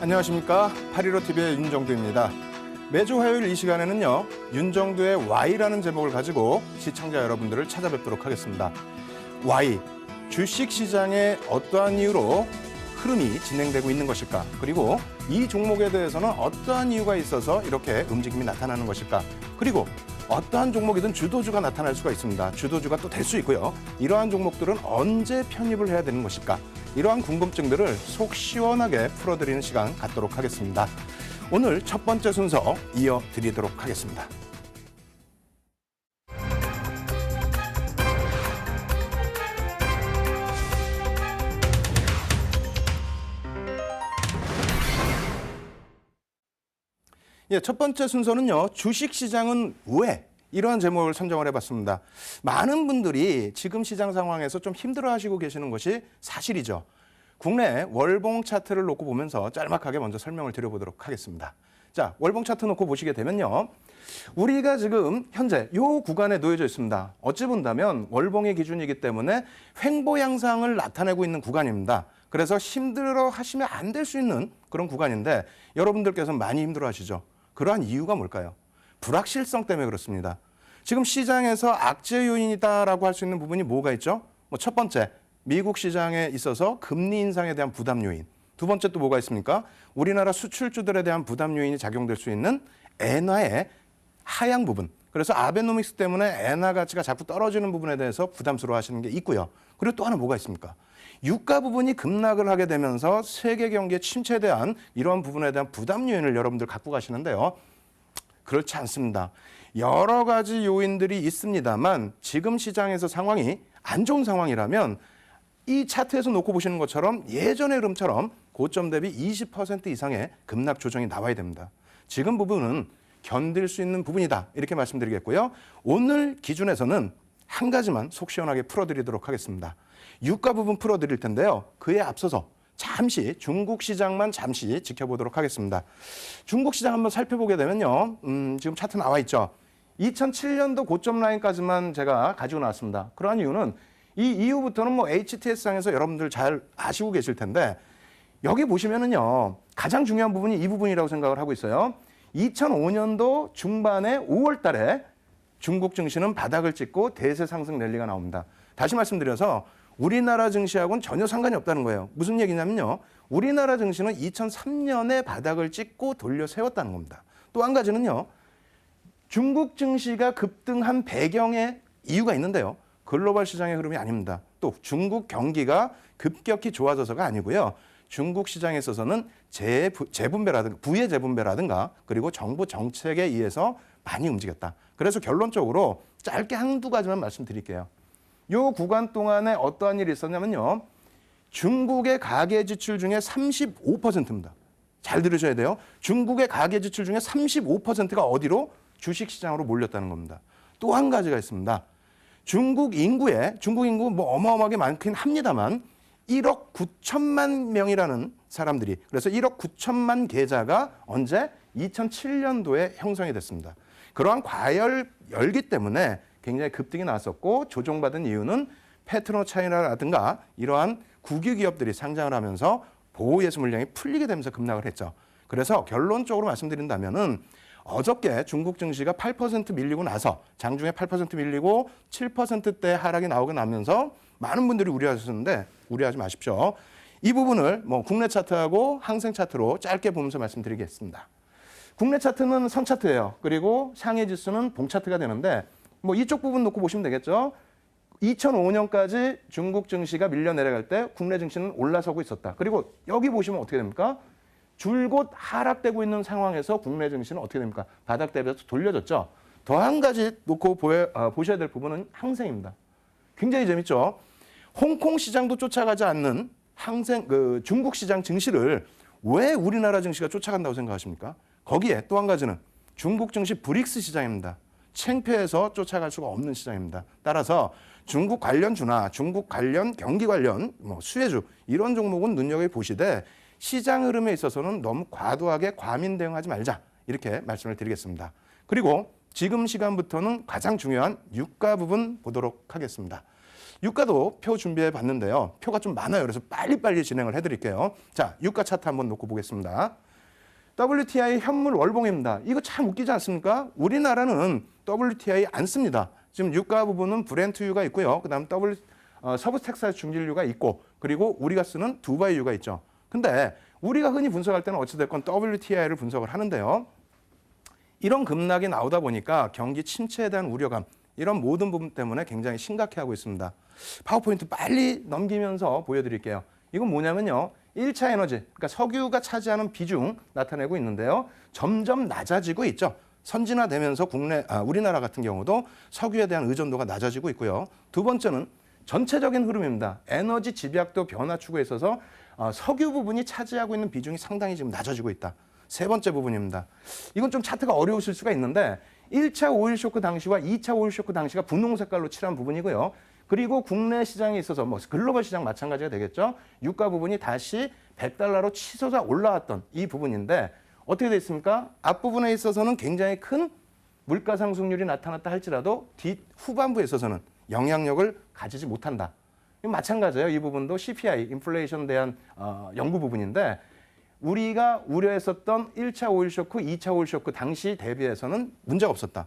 안녕하십니까. 815TV의 윤정두입니다. 매주 화요일 이 시간에는요, 윤정두의 Y라는 제목을 가지고 시청자 여러분들을 찾아뵙도록 하겠습니다. Y, 주식시장에 어떠한 이유로 흐름이 진행되고 있는 것일까? 그리고 이 종목에 대해서는 어떠한 이유가 있어서 이렇게 움직임이 나타나는 것일까? 그리고 어떠한 종목이든 주도주가 나타날 수가 있습니다. 주도주가 또 될 수 있고요. 이러한 종목들은 언제 편입을 해야 되는 것일까? 이러한 궁금증들을 속 시원하게 풀어드리는 시간 갖도록 하겠습니다. 오늘 첫 번째 순서 이어드리도록 하겠습니다. 첫 번째 순서는요, 주식시장은 왜? 이러한 제목을 선정을 해봤습니다. 많은 분들이 지금 시장 상황에서 좀 힘들어하시고 계시는 것이 사실이죠. 국내 월봉 차트를 놓고 보면서 짤막하게 먼저 설명을 드려보도록 하겠습니다. 자, 월봉 차트 놓고 보시게 되면요, 우리가 지금 현재 이 구간에 놓여져 있습니다. 어찌 본다면 월봉의 기준이기 때문에 횡보 양상을 나타내고 있는 구간입니다. 그래서 힘들어 하시면 안 될 수 있는 그런 구간인데 여러분들께서 많이 힘들어 하시죠. 그러한 이유가 뭘까요? 불확실성 때문에 그렇습니다. 지금 시장에서 악재 요인이다라고 할 수 있는 부분이 뭐가 있죠? 첫 번째, 미국 시장에 있어서 금리 인상에 대한 부담 요인. 두 번째 또 뭐가 있습니까? 우리나라 수출주들에 대한 부담 요인이 작용될 수 있는 엔화의 하향 부분. 그래서 아베노믹스 때문에 엔화 가치가 자꾸 떨어지는 부분에 대해서 부담스러워 하시는 게 있고요. 그리고 또 하나 뭐가 있습니까? 유가 부분이 급락을 하게 되면서 세계 경기의 침체에 대한 이러한 부분에 대한 부담 요인을 여러분들 갖고 가시는데요. 그렇지 않습니다. 여러 가지 요인들이 있습니다만 지금 시장에서 상황이 안 좋은 상황이라면 이 차트에서 놓고 보시는 것처럼 예전의 흐름처럼 고점 대비 20% 이상의 급락 조정이 나와야 됩니다. 지금 부분은 견딜 수 있는 부분이다. 이렇게 말씀드리겠고요. 오늘 기준에서는 한 가지만 속 시원하게 풀어드리도록 하겠습니다. 유가 부분 풀어드릴 텐데요. 그에 앞서서 잠시 중국 시장만 잠시 지켜보도록 하겠습니다. 중국 시장 한번 살펴보게 되면요. 지금 차트 나와 있죠. 2007년도 고점 라인까지만 제가 가지고 나왔습니다. 그러한 이유는 이 이후부터는 HTS상에서 여러분들 잘 아시고 계실 텐데 여기 보시면은요. 가장 중요한 부분이 이 부분이라고 생각을 하고 있어요. 2005년도 중반에 5월 달에 중국 증시는 바닥을 찍고 대세 상승 랠리가 나옵니다. 다시 말씀드려서 우리나라 증시하고는 전혀 상관이 없다는 거예요. 무슨 얘기냐면요. 우리나라 증시는 2003년에 바닥을 찍고 돌려 세웠다는 겁니다. 또 한 가지는요. 중국 증시가 급등한 배경에 이유가 있는데요. 글로벌 시장의 흐름이 아닙니다. 또 중국 경기가 급격히 좋아져서가 아니고요. 중국 시장에 있어서는 재분배라든가 부의 재분배라든가 그리고 정부 정책에 의해서 많이 움직였다. 그래서 결론적으로 짧게 한두 가지만 말씀드릴게요. 이 구간 동안에 어떠한 일이 있었냐면요. 중국의 가계 지출 중에 35%입니다. 잘 들으셔야 돼요. 중국의 가계 지출 중에 35%가 어디로? 주식시장으로 몰렸다는 겁니다. 또 한 가지가 있습니다. 중국 인구 어마어마하게 많긴 합니다만 1억 9천만 명이라는 사람들이, 그래서 1억 9천만 계좌가 언제? 2007년도에 형성이 됐습니다. 그러한 과열열기 때문에 굉장히 급등이 나왔었고 조정받은 이유는 페트로차이나라든가 이러한 국유 기업들이 상장을 하면서 보호예수 물량이 풀리게 되면서 급락을 했죠. 그래서 결론적으로 말씀드린다면은 어저께 중국 증시가 8% 밀리고 나서 장중에 8% 밀리고 7%대 하락이 나오고 나면서 많은 분들이 우려하셨는데 우려하지 마십시오. 이 부분을 국내 차트하고 항생 차트로 짧게 보면서 말씀드리겠습니다. 국내 차트는 선 차트예요. 그리고 상해 지수는 봉 차트가 되는데 이쪽 부분 놓고 보시면 되겠죠. 2005년까지 중국 증시가 밀려 내려갈 때 국내 증시는 올라서고 있었다. 그리고 여기 보시면 어떻게 됩니까? 줄곧 하락되고 있는 상황에서 국내 증시는 어떻게 됩니까? 바닥 대비해서 돌려졌죠. 더 한 가지 놓고 보셔야 될 부분은 항생입니다. 굉장히 재밌죠. 홍콩 시장도 쫓아가지 않는 중국 시장 증시를 왜 우리나라 증시가 쫓아간다고 생각하십니까? 거기에 또 한 가지는 중국 증시 브릭스 시장입니다. 창피해서 쫓아갈 수가 없는 시장입니다. 따라서 중국 관련주나 중국 관련 경기 관련 뭐 수혜주 이런 종목은 눈여겨보시되 시장 흐름에 있어서는 너무 과도하게 과민 대응하지 말자 이렇게 말씀을 드리겠습니다. 그리고 지금 시간부터는 가장 중요한 유가 부분 보도록 하겠습니다. 유가도 표 준비해 봤는데요. 표가 좀 많아요. 그래서 빨리빨리 진행을 해드릴게요. 자, 유가 차트 한번 놓고 보겠습니다. WTI 현물 월봉입니다. 이거 참 웃기지 않습니까? 우리나라는 WTI 안 씁니다. 지금 유가 부분은 브렌트유가 있고요. 그다음 서부 텍사스 중진유가 있고 그리고 우리가 쓰는 두바이유가 있죠. 근데 우리가 흔히 분석할 때는 어찌됐건 WTI를 분석을 하는데요. 이런 급락이 나오다 보니까 경기 침체에 대한 우려감 이런 모든 부분 때문에 굉장히 심각해하고 있습니다. 파워포인트 빨리 넘기면서 보여드릴게요. 이건 뭐냐면요. 1차 에너지, 그러니까 석유가 차지하는 비중 나타내고 있는데요. 점점 낮아지고 있죠. 선진화되면서 우리나라 같은 경우도 석유에 대한 의존도가 낮아지고 있고요. 두 번째는 전체적인 흐름입니다. 에너지 집약도 변화 추구에 있어서 석유 부분이 차지하고 있는 비중이 상당히 지금 낮아지고 있다. 세 번째 부분입니다. 이건 좀 차트가 어려우실 수가 있는데 1차 오일 쇼크 당시와 2차 오일 쇼크 당시가 분홍 색깔로 칠한 부분이고요. 그리고 국내 시장에 있어서 뭐 글로벌 시장 마찬가지가 되겠죠. 유가 부분이 다시 100달러로 치솟아 올라왔던 이 부분인데 어떻게 돼 있습니까? 앞부분에 있어서는 굉장히 큰 물가 상승률이 나타났다 할지라도 후반부에 있어서는 영향력을 가지지 못한다. 마찬가지예요. 이 부분도 CPI, 인플레이션에 대한 연구 부분인데 우리가 우려했었던 1차 오일 쇼크, 2차 오일 쇼크 당시 대비해서는 문제가 없었다.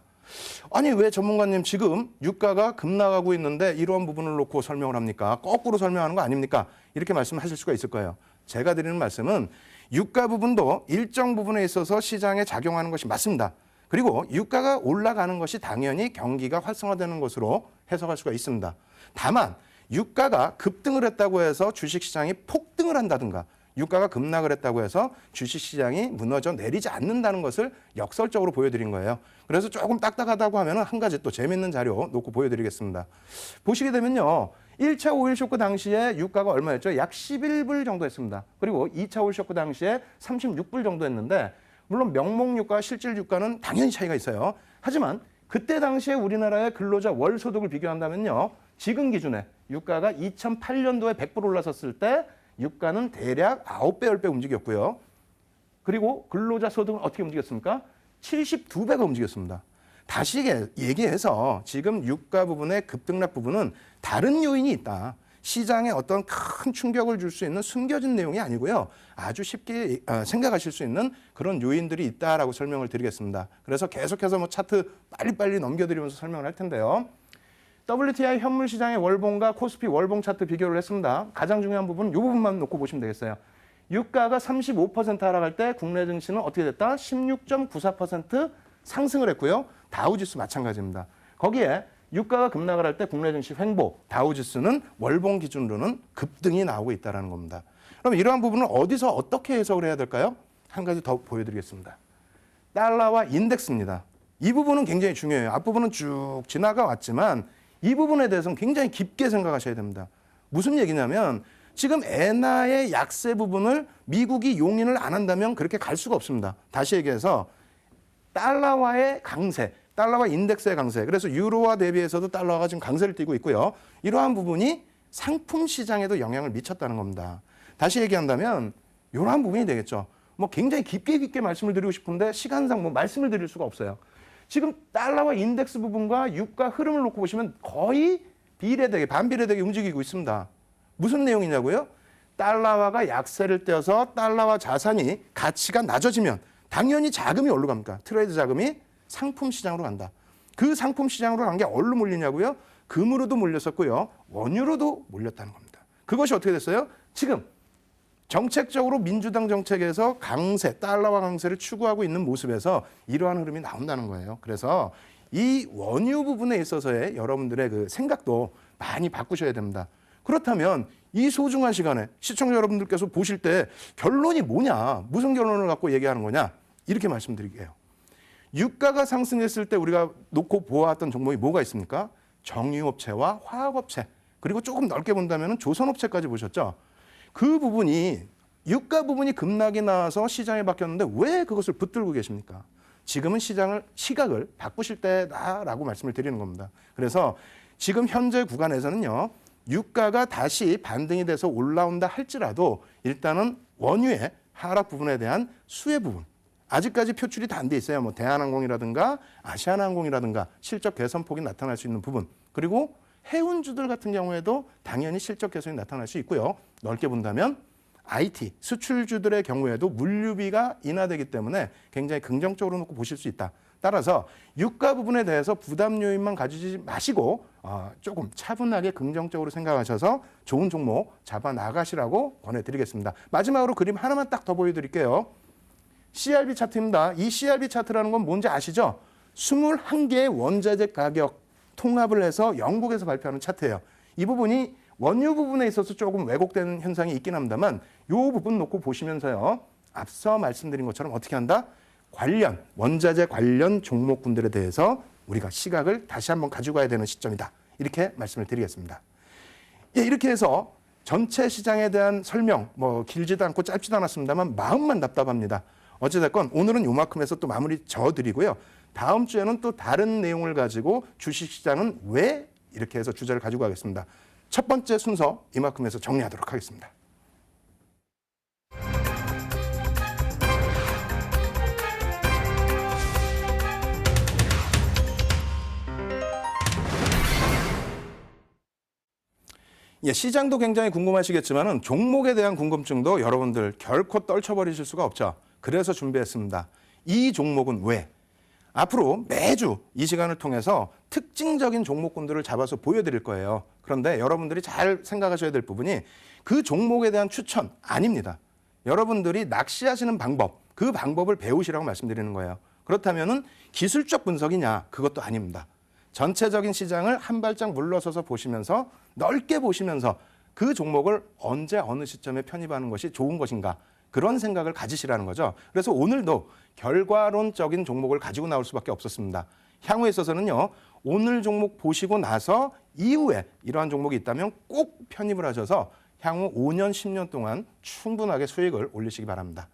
아니 왜 전문가님 지금 유가가 급락하고 있는데 이러한 부분을 놓고 설명을 합니까? 거꾸로 설명하는 거 아닙니까? 이렇게 말씀하실 수가 있을 거예요. 제가 드리는 말씀은 유가 부분도 일정 부분에 있어서 시장에 작용하는 것이 맞습니다. 그리고 유가가 올라가는 것이 당연히 경기가 활성화되는 것으로 해석할 수가 있습니다. 다만 유가가 급등을 했다고 해서 주식시장이 폭등을 한다든가 유가가 급락을 했다고 해서 주식시장이 무너져 내리지 않는다는 것을 역설적으로 보여드린 거예요. 그래서 조금 딱딱하다고 하면 한 가지 또 재밌는 자료 놓고 보여드리겠습니다. 보시게 되면요. 1차 오일 쇼크 당시에 유가가 얼마였죠? 약 11불 정도 했습니다. 그리고 2차 오일 쇼크 당시에 36불 정도 했는데 물론 명목 유가와 실질 유가는 당연히 차이가 있어요. 하지만 그때 당시에 우리나라의 근로자 월 소득을 비교한다면요. 지금 기준에 유가가 2008년도에 100불 올라섰을 때 유가는 대략 9배, 10배 움직였고요. 그리고 근로자 소득은 어떻게 움직였습니까? 72배가 움직였습니다. 다시 얘기해서 지금 유가 부분의 급등락 부분은 다른 요인이 있다. 시장에 어떤 큰 충격을 줄 수 있는 숨겨진 내용이 아니고요. 아주 쉽게 생각하실 수 있는 그런 요인들이 있다라고 설명을 드리겠습니다. 그래서 계속해서 뭐 차트 빨리빨리 넘겨드리면서 설명을 할 텐데요. WTI 현물 시장의 월봉과 코스피 월봉 차트 비교를 했습니다. 가장 중요한 부분은 이 부분만 놓고 보시면 되겠어요. 유가가 35% 하락할 때 국내 증시는 어떻게 됐다? 16.94% 상승을 했고요. 다우지수 마찬가지입니다. 거기에 유가가 급락을 할 때 국내 증시 횡보, 다우지수는 월봉 기준으로는 급등이 나오고 있다는 겁니다. 그럼 이러한 부분은 어디서 어떻게 해석을 해야 될까요? 한 가지 더 보여드리겠습니다. 달러와 인덱스입니다. 이 부분은 굉장히 중요해요. 앞부분은 쭉 지나가 왔지만 이 부분에 대해서는 굉장히 깊게 생각하셔야 됩니다. 무슨 얘기냐면 지금 엔화의 약세 부분을 미국이 용인을 안 한다면 그렇게 갈 수가 없습니다. 다시 얘기해서 달러와의 강세, 달러와 인덱스의 강세. 그래서 유로화 대비해서도 달러가 지금 강세를 띠고 있고요. 이러한 부분이 상품 시장에도 영향을 미쳤다는 겁니다. 다시 얘기한다면 이러한 부분이 되겠죠. 뭐 굉장히 깊게 말씀을 드리고 싶은데 시간상 뭐 말씀을 드릴 수가 없어요. 지금 달러와 인덱스 부분과 유가 흐름을 놓고 보시면 거의 비례되게 반비례되게 움직이고 있습니다. 무슨 내용이냐고요? 달러화가 약세를 떼어서 달러화 자산이 가치가 낮아지면 당연히 자금이 어디로 갑니까? 트레이드 자금이 상품 시장으로 간다. 그 상품 시장으로 간 게 어디로 몰리냐고요? 금으로도 몰렸었고요. 원유로도 몰렸다는 겁니다. 그것이 어떻게 됐어요? 지금 정책적으로 민주당 정책에서 강세, 달러화 강세를 추구하고 있는 모습에서 이러한 흐름이 나온다는 거예요. 그래서 이 원유 부분에 있어서의 여러분들의 그 생각도 많이 바꾸셔야 됩니다. 그렇다면 이 소중한 시간에 시청자 여러분들께서 보실 때 결론이 뭐냐, 무슨 결론을 갖고 얘기하는 거냐 이렇게 말씀드릴게요. 유가가 상승했을 때 우리가 놓고 보아왔던 종목이 뭐가 있습니까? 정유업체와 화학업체, 그리고 조금 넓게 본다면 조선업체까지 보셨죠? 그 부분이 유가 부분이 급락이 나와서 시장에 바뀌었는데 왜 그것을 붙들고 계십니까? 지금은 시각을 바꾸실 때다라고 말씀을 드리는 겁니다. 그래서 지금 현재 구간에서는요. 유가가 다시 반등이 돼서 올라온다 할지라도 일단은 원유의 하락 부분에 대한 수혜 부분 아직까지 표출이 다 안 돼 있어요. 뭐 대한항공이라든가 아시아나항공이라든가 실적 개선폭이 나타날 수 있는 부분 그리고 해운주들 같은 경우에도 당연히 실적 개선이 나타날 수 있고요. 넓게 본다면 IT 수출주들의 경우에도 물류비가 인하되기 때문에 굉장히 긍정적으로 놓고 보실 수 있다. 따라서 유가 부분에 대해서 부담 요인만 가지지 마시고 조금 차분하게 긍정적으로 생각하셔서 좋은 종목 잡아 나가시라고 권해드리겠습니다. 마지막으로 그림 하나만 딱 더 보여드릴게요. CRB 차트입니다. 이 CRB 차트라는 건 뭔지 아시죠? 21개의 원자재 가격 통합을 해서 영국에서 발표하는 차트예요. 이 부분이 원유 부분에 있어서 조금 왜곡되는 현상이 있긴 합니다만 이 부분 놓고 보시면서요. 앞서 말씀드린 것처럼 어떻게 한다? 원자재 관련 종목군들에 대해서 우리가 시각을 다시 한번 가지고 가야 되는 시점이다. 이렇게 말씀을 드리겠습니다. 예, 이렇게 해서 전체 시장에 대한 설명, 길지도 않고 짧지도 않았습니다만 마음만 답답합니다. 어찌됐건 오늘은 요만큼 해서 또 마무리 져드리고요. 다음 주에는 또 다른 내용을 가지고 주식시장은 왜 이렇게 해서 주제를 가지고 가겠습니다. 첫 번째 순서 이만큼 해서 정리하도록 하겠습니다. 예, 시장도 굉장히 궁금하시겠지만 종목에 대한 궁금증도 여러분들 결코 떨쳐버리실 수가 없죠. 그래서 준비했습니다. 이 종목은 왜? 앞으로 매주 이 시간을 통해서 특징적인 종목군들을 잡아서 보여드릴 거예요. 그런데 여러분들이 잘 생각하셔야 될 부분이 그 종목에 대한 추천 아닙니다. 여러분들이 낚시하시는 방법, 그 방법을 배우시라고 말씀드리는 거예요. 그렇다면 기술적 분석이냐? 그것도 아닙니다. 전체적인 시장을 한 발짝 물러서서 보시면서 넓게 보시면서 그 종목을 언제 어느 시점에 편입하는 것이 좋은 것인가 그런 생각을 가지시라는 거죠. 그래서 오늘도 결과론적인 종목을 가지고 나올 수밖에 없었습니다. 향후에 있어서는요. 오늘 종목 보시고 나서 이후에 이러한 종목이 있다면 꼭 편입을 하셔서 향후 5년, 10년 동안 충분하게 수익을 올리시기 바랍니다.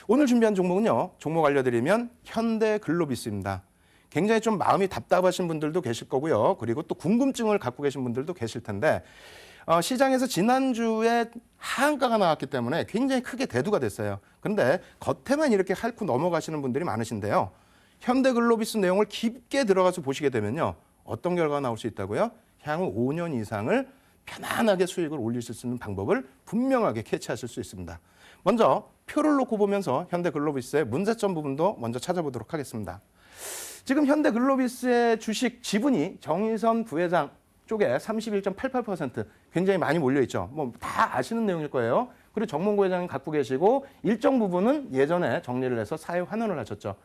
오늘 준비한 종목은요. 종목 알려드리면 현대글로비스입니다. 굉장히 좀 마음이 답답하신 분들도 계실 거고요. 그리고 또 궁금증을 갖고 계신 분들도 계실 텐데 시장에서 지난주에 하한가가 나왔기 때문에 굉장히 크게 대두가 됐어요. 그런데 겉에만 이렇게 핥고 넘어가시는 분들이 많으신데요. 현대글로비스 내용을 깊게 들어가서 보시게 되면요. 어떤 결과가 나올 수 있다고요? 향후 5년 이상을 편안하게 수익을 올리실 수 있는 방법을 분명하게 캐치하실 수 있습니다. 먼저 표를 놓고 보면서 현대글로비스의 문제점 부분도 먼저 찾아보도록 하겠습니다. 지금 현대글로비스의 주식 지분이 정의선 부회장 쪽에 31.88% 굉장히 많이 몰려있죠. 다 아시는 내용일 거예요. 그리고 정몽구 회장이 갖고 계시고 일정 부분은 예전에 정리를 해서 사회 환원을 하셨죠.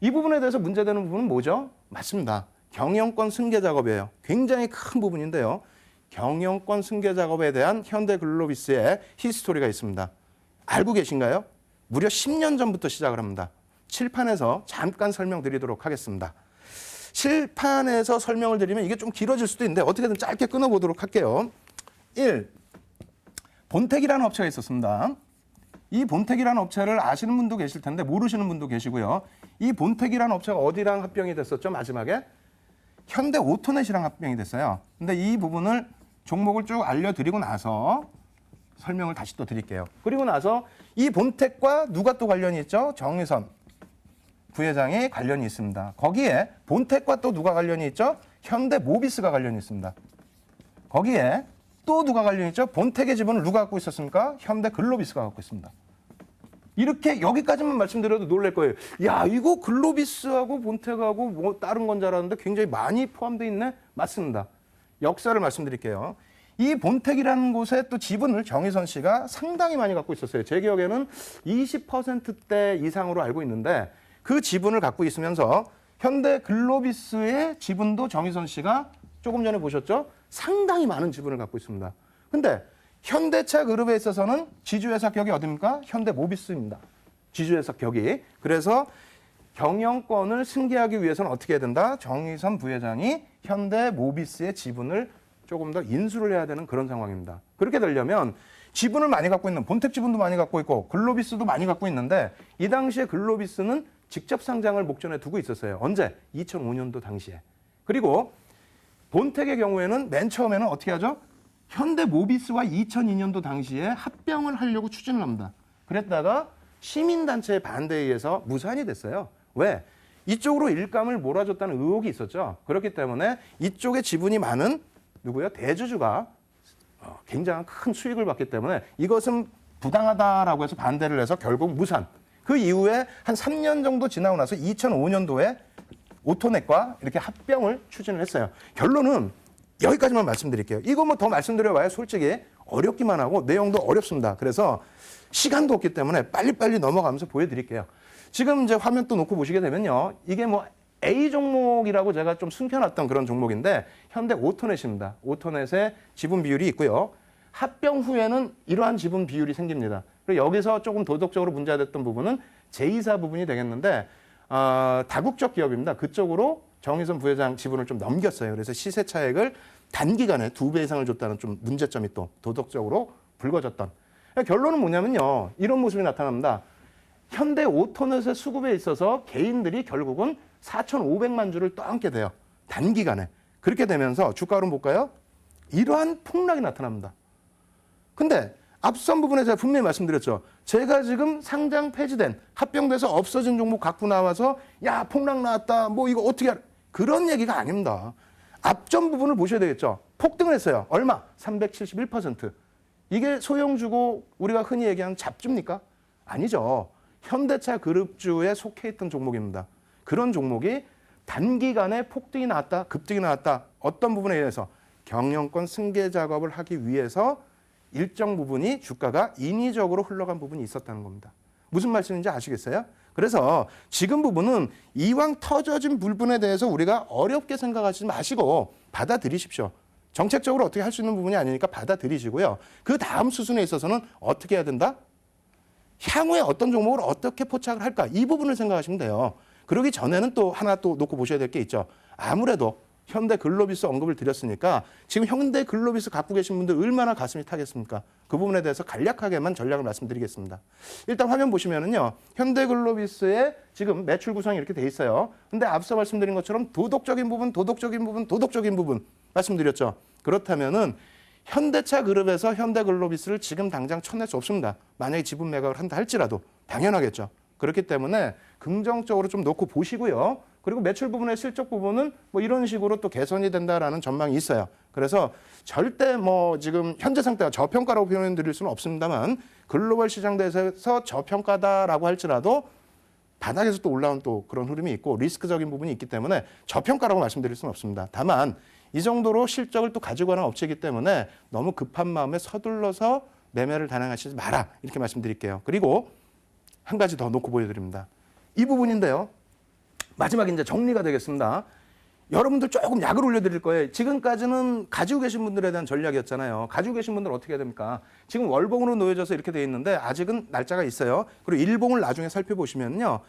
이 부분에 대해서 문제되는 부분은 뭐죠? 맞습니다. 경영권 승계 작업이에요. 굉장히 큰 부분인데요. 경영권 승계 작업에 대한 현대글로비스의 히스토리가 있습니다. 알고 계신가요? 무려 10년 전부터 시작을 합니다. 칠판에서 잠깐 설명드리도록 하겠습니다. 칠판에서 설명을 드리면 이게 좀 길어질 수도 있는데 어떻게든 짧게 끊어보도록 할게요. 1. 본택이라는 업체가 있었습니다. 이 본택이라는 업체를 아시는 분도 계실 텐데 모르시는 분도 계시고요. 이 본택이라는 업체가 어디랑 합병이 됐었죠? 마지막에 현대오토넷이랑 합병이 됐어요. 근데 이 부분을 종목을 쭉 알려드리고 나서 설명을 다시 또 드릴게요. 그리고 나서 이 본택과 누가 또 관련이 있죠? 정의선 부회장이 관련이 있습니다. 거기에 본택과 또 누가 관련이 있죠? 현대모비스가 관련이 있습니다. 거기에 또 누가 관련이 있죠? 본택의 지분을 누가 갖고 있었습니까? 현대글로비스가 갖고 있습니다. 이렇게 여기까지만 말씀드려도 놀랄 거예요. 야, 이거 글로비스하고 본택하고 뭐 다른 건 줄 알았는데 굉장히 많이 포함되어 있네? 맞습니다. 역사를 말씀드릴게요. 이 본택이라는 곳에 또 지분을 정의선 씨가 상당히 많이 갖고 있었어요. 제 기억에는 20%대 이상으로 알고 있는데 그 지분을 갖고 있으면서 현대글로비스의 지분도 정의선 씨가 조금 전에 보셨죠? 상당히 많은 지분을 갖고 있습니다. 근데 현대차 그룹에 있어서는 지주회사 격이 어디입니까? 현대모비스입니다. 지주회사 격이. 그래서 경영권을 승계하기 위해서는 어떻게 해야 된다? 정의선 부회장이 현대모비스의 지분을 조금 더 인수를 해야 되는 그런 상황입니다. 그렇게 되려면 지분을 많이 갖고 있는 본택 지분도 많이 갖고 있고 글로비스도 많이 갖고 있는데 이 당시에 글로비스는 직접 상장을 목전에 두고 있었어요. 언제? 2005년도 당시에. 그리고 본택의 경우에는 맨 처음에는 어떻게 하죠? 현대모비스와 2002년도 당시에 합병을 하려고 추진을 합니다. 그랬다가 시민단체의 반대에 의해서 무산이 됐어요. 왜? 이쪽으로 일감을 몰아줬다는 의혹이 있었죠. 그렇기 때문에 이쪽에 지분이 많은 누구요? 대주주가 굉장히 큰 수익을 받기 때문에 이것은 부당하다라고 해서 반대를 해서 결국 무산. 그 이후에 한 3년 정도 지나고 나서 2005년도에 오토넷과 이렇게 합병을 추진을 했어요. 결론은 여기까지만 말씀드릴게요. 이거 뭐 더 말씀드려봐야 솔직히 어렵기만 하고 내용도 어렵습니다. 그래서 시간도 없기 때문에 빨리빨리 넘어가면서 보여드릴게요. 지금 이제 화면 또 놓고 보시게 되면요. 이게 뭐 A 종목이라고 제가 좀 숨겨놨던 그런 종목인데 현대 오토넷입니다. 오토넷의 지분 비율이 있고요. 합병 후에는 이러한 지분 비율이 생깁니다. 그리고 여기서 조금 도덕적으로 문제가 됐던 부분은 제2사 부분이 되겠는데 다국적 기업입니다. 그쪽으로 정의선 부회장 지분을 좀 넘겼어요. 그래서 시세 차익을 단기간에 2배 이상을 줬다는 좀 문제점이 또 도덕적으로 불거졌던. 결론은 뭐냐면요. 이런 모습이 나타납니다. 현대 오토넷의 수급에 있어서 개인들이 결국은 4,500만 주를 떠안게 돼요. 단기간에. 그렇게 되면서 주가로 볼까요? 이러한 폭락이 나타납니다. 근데 앞선 부분에 제가 분명히 말씀드렸죠. 제가 지금 상장 폐지된 합병돼서 없어진 종목 갖고 나와서 야 폭락 나왔다. 뭐 이거 어떻게 그런 얘기가 아닙니다. 앞전 부분을 보셔야 되겠죠. 폭등을 했어요. 얼마? 371%. 이게 소형주고 우리가 흔히 얘기하는 잡주입니까? 아니죠. 현대차 그룹주에 속해 있던 종목입니다. 그런 종목이 단기간에 폭등이 나왔다, 급등이 나왔다. 어떤 부분에 의해서 경영권 승계 작업을 하기 위해서 일정 부분이 주가가 인위적으로 흘러간 부분이 있었다는 겁니다. 무슨 말씀인지 아시겠어요? 그래서 지금 부분은 이왕 터져진 부분에 대해서 우리가 어렵게 생각하지 마시고 받아들이십시오. 정책적으로 어떻게 할 수 있는 부분이 아니니까 받아들이시고요. 그 다음 수순에 있어서는 어떻게 해야 된다? 향후에 어떤 종목을 어떻게 포착을 할까? 이 부분을 생각하시면 돼요. 그러기 전에는 또 하나 또 놓고 보셔야 될 게 있죠. 아무래도 현대글로비스 언급을 드렸으니까 지금 현대글로비스 갖고 계신 분들 얼마나 가슴이 타겠습니까? 그 부분에 대해서 간략하게만 전략을 말씀드리겠습니다. 일단 화면 보시면은요. 현대글로비스의 지금 매출 구성이 이렇게 돼 있어요. 근데 앞서 말씀드린 것처럼 도덕적인 부분 말씀드렸죠. 그렇다면은 현대차 그룹에서 현대글로비스를 지금 당장 쳐낼 수 없습니다. 만약에 지분 매각을 한다 할지라도 당연하겠죠. 그렇기 때문에 긍정적으로 좀 놓고 보시고요. 그리고 매출 부분의 실적 부분은 뭐 이런 식으로 또 개선이 된다라는 전망이 있어요. 그래서 절대 뭐 지금 현재 상태가 저평가라고 표현 드릴 수는 없습니다만 글로벌 시장 대해서 저평가다라고 할지라도 바닥에서 또 올라온 또 그런 흐름이 있고 리스크적인 부분이 있기 때문에 저평가라고 말씀드릴 수는 없습니다. 다만 이 정도로 실적을 또 가지고 가는 업체이기 때문에 너무 급한 마음에 서둘러서 매매를 단행하시지 마라 이렇게 말씀드릴게요. 그리고 한 가지 더 놓고 보여드립니다. 이 부분인데요. 마지막에 이제 정리가 되겠습니다. 여러분들 조금 약을 올려드릴 거예요. 지금까지는 가지고 계신 분들에 대한 전략이었잖아요. 가지고 계신 분들 어떻게 해야 됩니까? 지금 월봉으로 놓여져서 이렇게 돼 있는데 아직은 날짜가 있어요. 그리고 일봉을 나중에 살펴보시면요.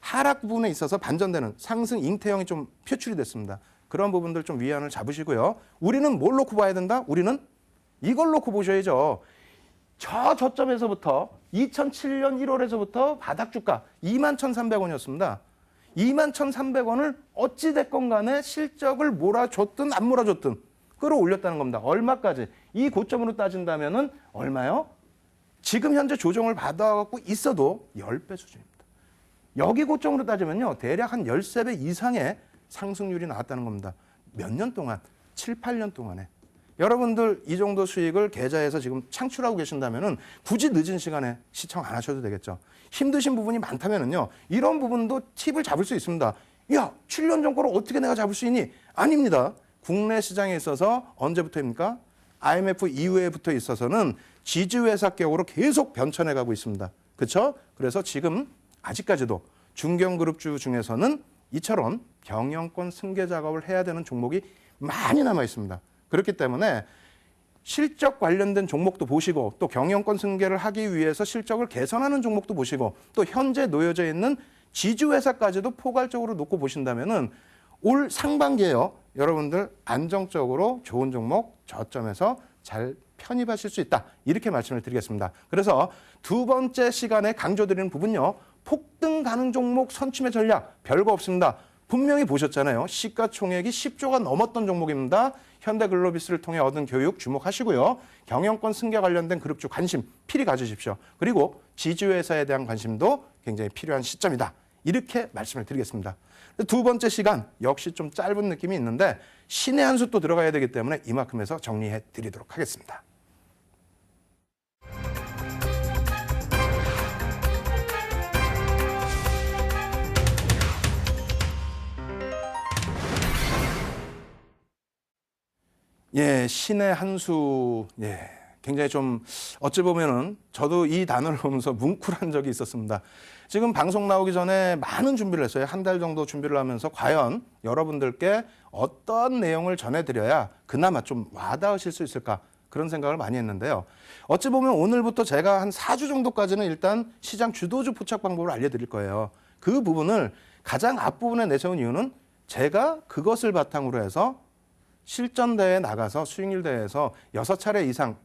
하락 부분에 있어서 반전되는 상승 잉태형이 좀 표출이 됐습니다. 그런 부분들 좀 위안을 잡으시고요. 우리는 뭘 놓고 봐야 된다? 우리는 이걸 놓고 보셔야죠. 저 저점에서부터 2007년 1월에서부터 바닥 주가 21,300원이었습니다. 21,300원을 어찌됐건 간에 실적을 몰아줬든 안 몰아줬든 끌어올렸다는 겁니다. 얼마까지? 이 고점으로 따진다면은 얼마요? 지금 현재 조정을 받아갖고 있어도 10배 수준입니다. 여기 고점으로 따지면요. 대략 한 13배 이상의 상승률이 나왔다는 겁니다. 몇 년 동안? 7, 8년 동안에. 여러분들 이 정도 수익을 계좌에서 지금 창출하고 계신다면은 굳이 늦은 시간에 시청 안 하셔도 되겠죠. 힘드신 부분이 많다면은요. 이런 부분도 팁을 잡을 수 있습니다. 야, 7년 전 거를 어떻게 내가 잡을 수 있니? 아닙니다. 국내 시장에 있어서 언제부터입니까? IMF 이후에부터 있어서는 지주회사격으로 계속 변천해 가고 있습니다. 그렇죠? 그래서 지금 아직까지도 중견그룹주 중에서는 이처럼 경영권 승계 작업을 해야 되는 종목이 많이 남아 있습니다. 그렇기 때문에 실적 관련된 종목도 보시고 또 경영권 승계를 하기 위해서 실적을 개선하는 종목도 보시고 또 현재 놓여져 있는 지주회사까지도 포괄적으로 놓고 보신다면은 올 상반기에요. 여러분들 안정적으로 좋은 종목 저점에서 잘 편입하실 수 있다. 이렇게 말씀을 드리겠습니다. 그래서 두 번째 시간에 강조드리는 부분요. 폭등 가능 종목 선침의 전략 별거 없습니다. 분명히 보셨잖아요. 시가총액이 10조가 넘었던 종목입니다. 현대글로비스를 통해 얻은 교육 주목하시고요. 경영권 승계 관련된 그룹주 관심 필히 가지십시오. 그리고 지주회사에 대한 관심도 굉장히 필요한 시점이다. 이렇게 말씀을 드리겠습니다. 두 번째 시간 역시 좀 짧은 느낌이 있는데 신의 한 수 또 들어가야 되기 때문에 이만큼 해서 정리해 드리도록 하겠습니다. 예, 신의 한 수, 예, 굉장히 좀 어찌 보면은 저도 이 단어를 보면서 뭉클한 적이 있었습니다. 지금 방송 나오기 전에 많은 준비를 했어요. 한 달 정도 준비를 하면서 과연 여러분들께 어떤 내용을 전해드려야 그나마 좀 와닿으실 수 있을까 그런 생각을 많이 했는데요. 어찌 보면 오늘부터 제가 한 4주 정도까지는 일단 시장 주도주 포착 방법을 알려드릴 거예요. 그 부분을 가장 앞부분에 내세운 이유는 제가 그것을 바탕으로 해서 실전대회에 나가서 수익률 대회에서 6차례 이상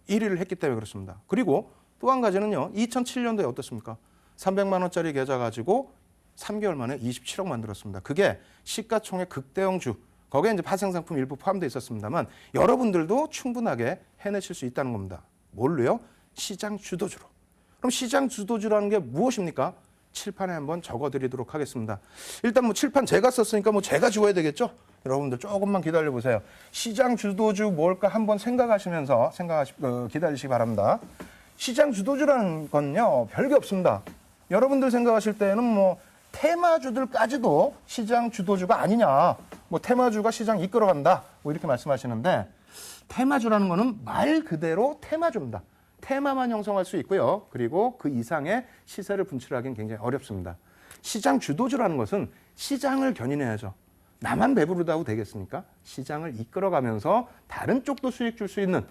1위를 했기 때문에 그렇습니다. 그리고 또 한 가지는요. 2007년도에 어떻습니까? 300만 원짜리 계좌 가지고 3개월 만에 27억 만들었습니다. 그게 시가총액 극대형주, 거기에 이제 파생상품 일부 포함되어 있었습니다만 여러분들도 충분하게 해내실 수 있다는 겁니다. 뭘로요? 시장 주도주로. 그럼 시장 주도주라는 게 무엇입니까? 칠판에 한번 적어드리도록 하겠습니다. 일단 뭐 칠판 제가 썼으니까 뭐 제가 지워야 되겠죠? 여러분들 조금만 기다려 보세요. 시장 주도주 뭘까 한번 생각하시면서 기다리시기 바랍니다. 시장 주도주라는 건요 별게 없습니다. 여러분들 생각하실 때는 뭐 테마주들까지도 시장 주도주가 아니냐, 뭐 테마주가 시장 이끌어간다, 뭐 이렇게 말씀하시는데 테마주라는 거는 말 그대로 테마주입니다. 테마만 형성할 수 있고요. 그리고 그 이상의 시세를 분출하기는 굉장히 어렵습니다. 시장 주도주라는 것은 시장을 견인해야죠. 나만 배부르다고 되겠습니까? 시장을 이끌어가면서 다른 쪽도 수익 줄 수 있는,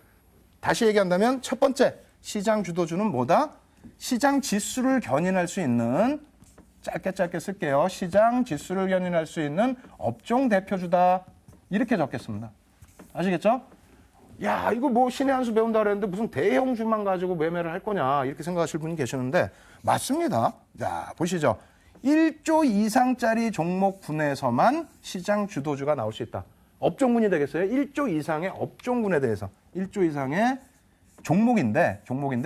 다시 얘기한다면 첫 번째 시장 주도주는 뭐다? 시장 지수를 견인할 수 있는, 짧게 쓸게요. 시장 지수를 견인할 수 있는 업종 대표주다. 이렇게 적겠습니다. 아시겠죠? 야, 이거 뭐 신의 한 수 배운다 그랬는데 무슨 대형주만 가지고 매매를 할 거냐 이렇게 생각하실 분이 계시는데 맞습니다. 자, 보시죠. 1조 이상짜리 종목군에서만 시장 주도주가 나올 수 있다. 업종군이 되겠어요? 1조 이상의 업종군에 대해서 1조 이상의 종목인데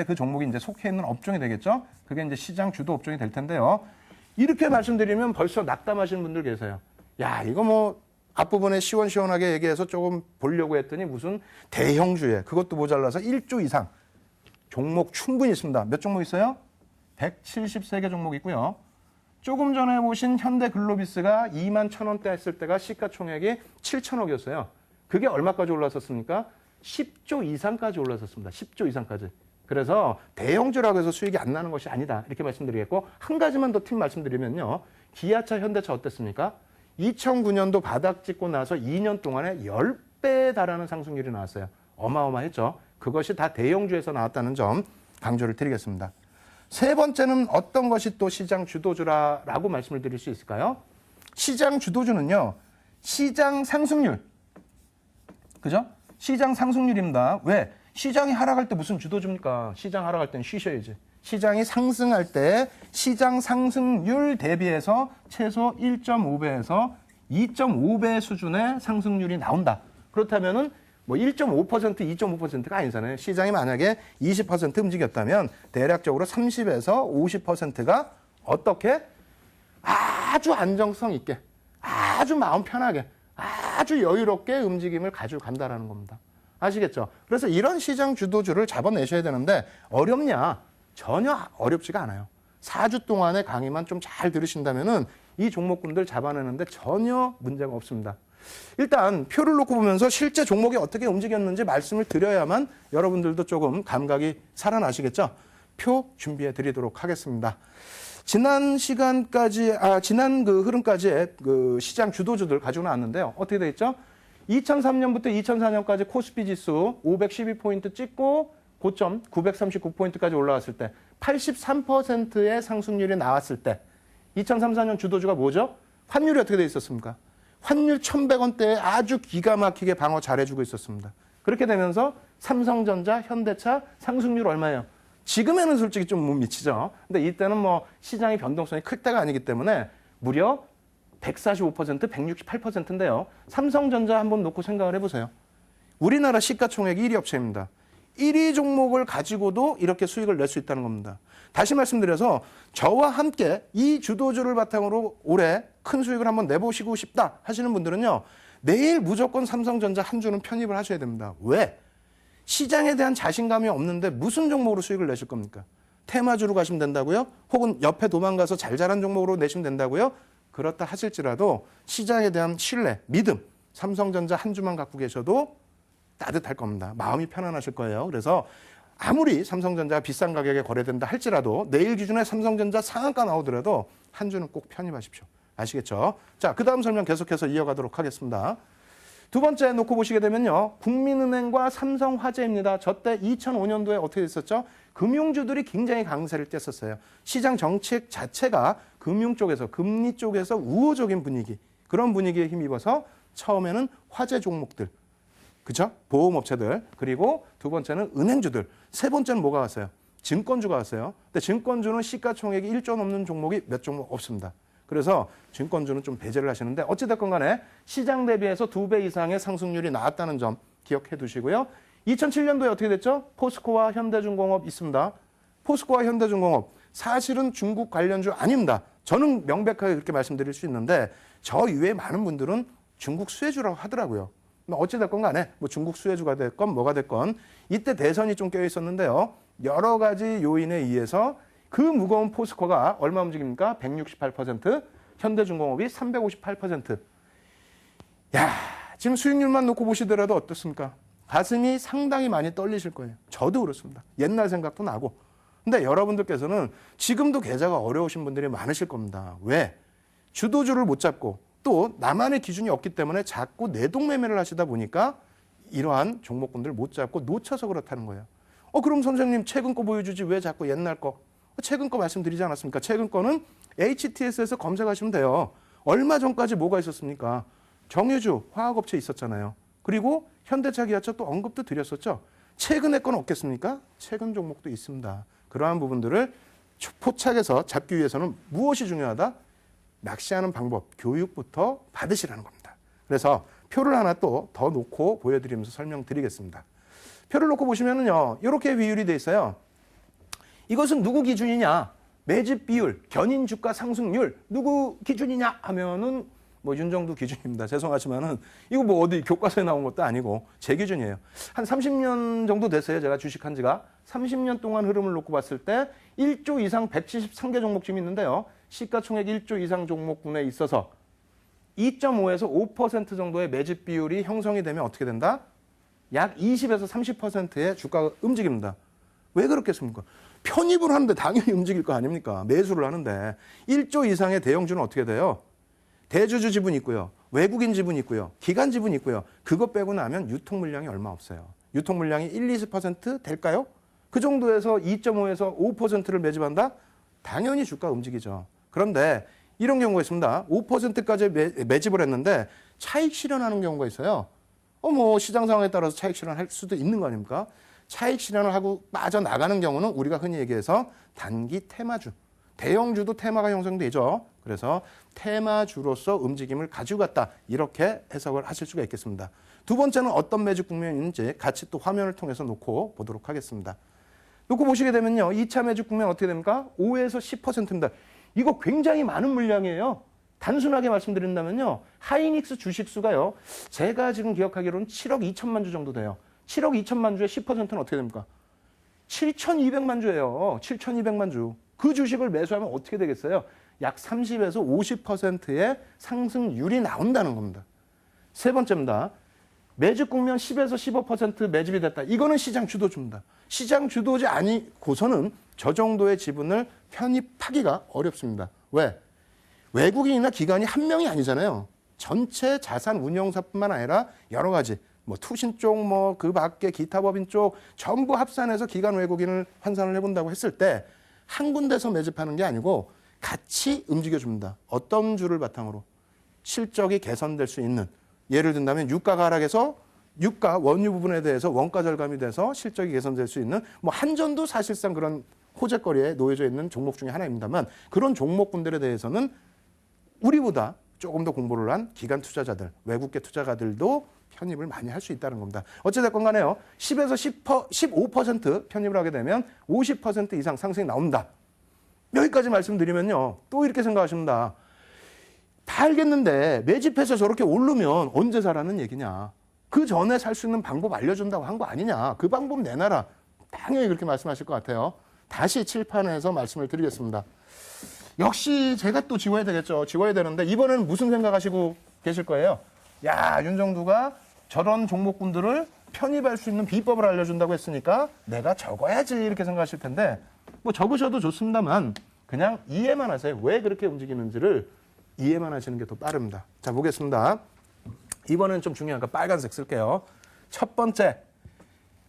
그 종목이 이제 속해 있는 업종이 되겠죠? 그게 이제 시장 주도 업종이 될 텐데요. 이렇게 말씀드리면 벌써 낙담하시는 분들 계세요. 야, 이거 뭐 앞부분에 시원시원하게 얘기해서 조금 보려고 했더니 무슨 대형주에 그것도 모자라서 1조 이상 종목 충분히 있습니다. 몇 종목 있어요? 173개 종목 있고요. 조금 전에 보신 현대글로비스가 2만 1,000원대 했을 때가 시가총액이 7천억이었어요. 그게 얼마까지 올랐었습니까? 10조 이상까지 올랐었습니다. 10조 이상까지. 그래서 대형주라고 해서 수익이 안 나는 것이 아니다. 이렇게 말씀드리겠고 한 가지만 더 팁 말씀드리면요. 기아차, 현대차 어땠습니까? 2009년도 바닥 찍고 나서 2년 동안에 10배에 달하는 상승률이 나왔어요. 어마어마했죠. 그것이 다 대형주에서 나왔다는 점 강조를 드리겠습니다. 세 번째는 어떤 것이 또 시장 주도주라고 말씀을 드릴 수 있을까요? 시장 주도주는요. 시장 상승률. 그죠? 시장 상승률입니다. 왜? 시장이 하락할 때 무슨 주도주입니까? 시장 하락할 때는 쉬셔야지. 시장이 상승할 때 시장 상승률 대비해서 최소 1.5배에서 2.5배 수준의 상승률이 나온다. 그렇다면은 뭐 1.5%, 2.5%가 아니잖아요. 시장이 만약에 20% 움직였다면 대략적으로 30에서 50%가 어떻게? 아주 안정성 있게, 아주 마음 편하게, 아주 여유롭게 움직임을 가지고 간다라는 겁니다. 아시겠죠? 그래서 이런 시장 주도주를 잡아내셔야 되는데 어렵냐? 전혀 어렵지가 않아요. 4주 동안의 강의만 좀 잘 들으신다면은 이 종목군들 잡아내는데 전혀 문제가 없습니다. 일단 표를 놓고 보면서 실제 종목이 어떻게 움직였는지 말씀을 드려야만 여러분들도 조금 감각이 살아나시겠죠? 표 준비해 드리도록 하겠습니다. 지난 그 흐름까지의 그 시장 주도주들 가지고 나왔는데요. 어떻게 돼 있죠? 2003년부터 2004년까지 코스피 지수 512포인트 찍고 고점 939포인트까지 올라왔을 때 83%의 상승률이 나왔을 때 2003, 4년 주도주가 뭐죠? 환율이 어떻게 돼 있었습니까? 환율 1,100원대에 아주 기가 막히게 방어 잘해주고 있었습니다. 그렇게 되면서 삼성전자, 현대차 상승률 얼마예요? 지금에는 솔직히 좀 못 미치죠. 근데 이때는 뭐 시장의 변동성이 클 때가 아니기 때문에 무려 145%, 168%인데요. 삼성전자 한번 놓고 생각을 해보세요. 우리나라 시가총액 1위 업체입니다. 1위 종목을 가지고도 이렇게 수익을 낼 수 있다는 겁니다. 다시 말씀드려서 저와 함께 이 주도주를 바탕으로 올해 큰 수익을 한번 내보시고 싶다 하시는 분들은요. 내일 무조건 삼성전자 한 주는 편입을 하셔야 됩니다. 왜? 시장에 대한 자신감이 없는데 무슨 종목으로 수익을 내실 겁니까? 테마주로 가시면 된다고요? 혹은 옆에 도망가서 잘 자란 종목으로 내시면 된다고요? 그렇다 하실지라도 시장에 대한 신뢰, 믿음, 삼성전자 한 주만 갖고 계셔도 따뜻할 겁니다. 마음이 편안하실 거예요. 그래서 아무리 삼성전자가 비싼 가격에 거래된다 할지라도 내일 기준에 삼성전자 상한가 나오더라도 한 주는 꼭 편입하십시오. 아시겠죠? 자, 그 다음 설명 계속해서 이어가도록 하겠습니다. 두 번째 놓고 보시게 되면요. 국민은행과 삼성화재입니다. 저때 2005년도에 어떻게 됐었죠? 금융주들이 굉장히 강세를 뗐었어요. 시장 정책 자체가 금융 쪽에서, 금리 쪽에서 우호적인 분위기, 그런 분위기에 힘입어서 처음에는 화재 종목들, 그죠? 보험업체들, 그리고 두 번째는 은행주들, 세 번째는 뭐가 왔어요? 증권주가 왔어요. 근데 증권주는 시가총액이 1조 넘는 종목이 몇 종목 없습니다. 그래서 증권주는 좀 배제를 하시는데 어찌됐건 간에 시장 대비해서 2배 이상의 상승률이 나왔다는 점 기억해 두시고요. 2007년도에 어떻게 됐죠? 포스코와 현대중공업 있습니다. 포스코와 현대중공업 사실은 중국 관련주 아닙니다. 저는 명백하게 그렇게 말씀드릴 수 있는데 저 이외에 많은 분들은 중국 수혜주라고 하더라고요. 어찌됐건 간에 뭐 중국 수혜주가 됐건 뭐가 됐건 이때 대선이 좀 껴 있었는데요. 여러 가지 요인에 의해서 그 무거운 포스코가 얼마 움직입니까? 168%, 현대중공업이 358%. 야, 지금 수익률만 놓고 보시더라도 어떻습니까? 가슴이 상당히 많이 떨리실 거예요. 저도 그렇습니다. 옛날 생각도 나고. 근데 여러분들께서는 지금도 계좌가 어려우신 분들이 많으실 겁니다. 왜? 주도주를 못 잡고 또 나만의 기준이 없기 때문에 자꾸 내동매매를 하시다 보니까 이러한 종목군들 못 잡고 놓쳐서 그렇다는 거예요. 그럼 선생님 최근 거 보여주지 왜 자꾸 옛날 거? 최근 거 말씀드리지 않았습니까? 최근 거는 HTS에서 검색하시면 돼요. 얼마 전까지 뭐가 있었습니까? 정유주, 화학업체 있었잖아요. 그리고 현대차, 기아차 또 언급도 드렸었죠. 최근의 건 없겠습니까? 최근 종목도 있습니다. 그러한 부분들을 포착해서 잡기 위해서는 무엇이 중요하다? 낚시하는 방법, 교육부터 받으시라는 겁니다. 그래서 표를 하나 또 더 놓고 보여드리면서 설명드리겠습니다. 표를 놓고 보시면은요, 이렇게 비율이 돼 있어요. 이것은 누구 기준이냐? 매집 비율, 견인 주가 상승률, 누구 기준이냐 하면은 뭐 윤정두 기준입니다. 죄송하지만은 이거 뭐 어디 교과서에 나온 것도 아니고 제 기준이에요. 한 30년 정도 됐어요. 제가 주식한 지가. 30년 동안 흐름을 놓고 봤을 때 1조 이상 173개 종목쯤 있는데요. 시가총액 1조 이상 종목군에 있어서 2.5에서 5% 정도의 매집 비율이 형성이 되면 어떻게 된다? 약 20에서 30%의 주가가 움직입니다. 왜 그렇겠습니까? 편입을 하는데 당연히 움직일 거 아닙니까? 매수를 하는데 1조 이상의 대형주는 어떻게 돼요? 대주주 지분이 있고요. 외국인 지분이 있고요. 기관 지분이 있고요. 그거 빼고 나면 유통 물량이 얼마 없어요. 유통 물량이 1, 20% 될까요? 그 정도에서 2.5에서 5%를 매집한다? 당연히 주가 움직이죠. 그런데 이런 경우가 있습니다. 5%까지 매집을 했는데 차익 실현하는 경우가 있어요. 뭐 시장 상황에 따라서 차익 실현할 수도 있는 거 아닙니까? 차익 실현을 하고 빠져나가는 경우는 우리가 흔히 얘기해서 단기 테마주. 대형주도 테마가 형성되죠. 그래서 테마주로서 움직임을 가지고 갔다. 이렇게 해석을 하실 수가 있겠습니다. 두 번째는 어떤 매집 국면인지 같이 또 화면을 통해서 놓고 보도록 하겠습니다. 놓고 보시게 되면요. 2차 매집 국면 어떻게 됩니까? 5에서 10%입니다. 이거 굉장히 많은 물량이에요. 단순하게 말씀드린다면요. 하이닉스 주식수가요. 제가 지금 기억하기로는 7억 2천만 주 정도 돼요. 7억 2천만 주의 10%는 어떻게 됩니까? 7,200만 주예요. 7,200만 주. 그 주식을 매수하면 어떻게 되겠어요? 약 30에서 50%의 상승률이 나온다는 겁니다. 세 번째입니다. 매집 국면 10에서 15% 매집이 됐다. 이거는 시장 주도주입니다. 시장 주도지 아니고서는 저 정도의 지분을 편입하기가 어렵습니다. 왜? 외국인이나 기관이 한 명이 아니잖아요. 전체 자산 운용사뿐만 아니라 여러 가지 뭐 투신 쪽, 뭐 그 밖에 기타 법인 쪽 전부 합산해서 기관 외국인을 환산을 해본다고 했을 때 한 군데서 매집하는 게 아니고 같이 움직여줍니다. 어떤 주를 바탕으로 실적이 개선될 수 있는, 예를 든다면 유가가 하락해서 유가 원유 부분에 대해서 원가 절감이 돼서 실적이 개선될 수 있는, 뭐 한전도 사실상 그런 호재거리에 놓여져 있는 종목 중에 하나입니다만 그런 종목군들에 대해서는 우리보다 조금 더 공부를 한 기관 투자자들, 외국계 투자가들도 편입을 많이 할 수 있다는 겁니다. 어찌됐건 간에요. 10에서 15% 편입을 하게 되면 50% 이상 상승이 나온다. 여기까지 말씀드리면요. 또 이렇게 생각하십니다. 다 알겠는데 매집해서 저렇게 오르면 언제 사라는 얘기냐. 그 전에 살 수 있는 방법 알려준다고 한 거 아니냐. 그 방법 내놔라. 당연히 그렇게 말씀하실 것 같아요. 다시 칠판에서 말씀을 드리겠습니다. 역시 제가 또 지워야 되겠죠. 지워야 되는데 이번에는 무슨 생각하시고 계실 거예요? 야, 윤정두가 저런 종목군들을 편입할 수 있는 비법을 알려준다고 했으니까 내가 적어야지 이렇게 생각하실 텐데 뭐 적으셔도 좋습니다만 그냥 이해만 하세요. 왜 그렇게 움직이는지를 이해만 하시는 게 더 빠릅니다. 자, 보겠습니다. 이번엔 좀 중요한 거 빨간색 쓸게요. 첫 번째,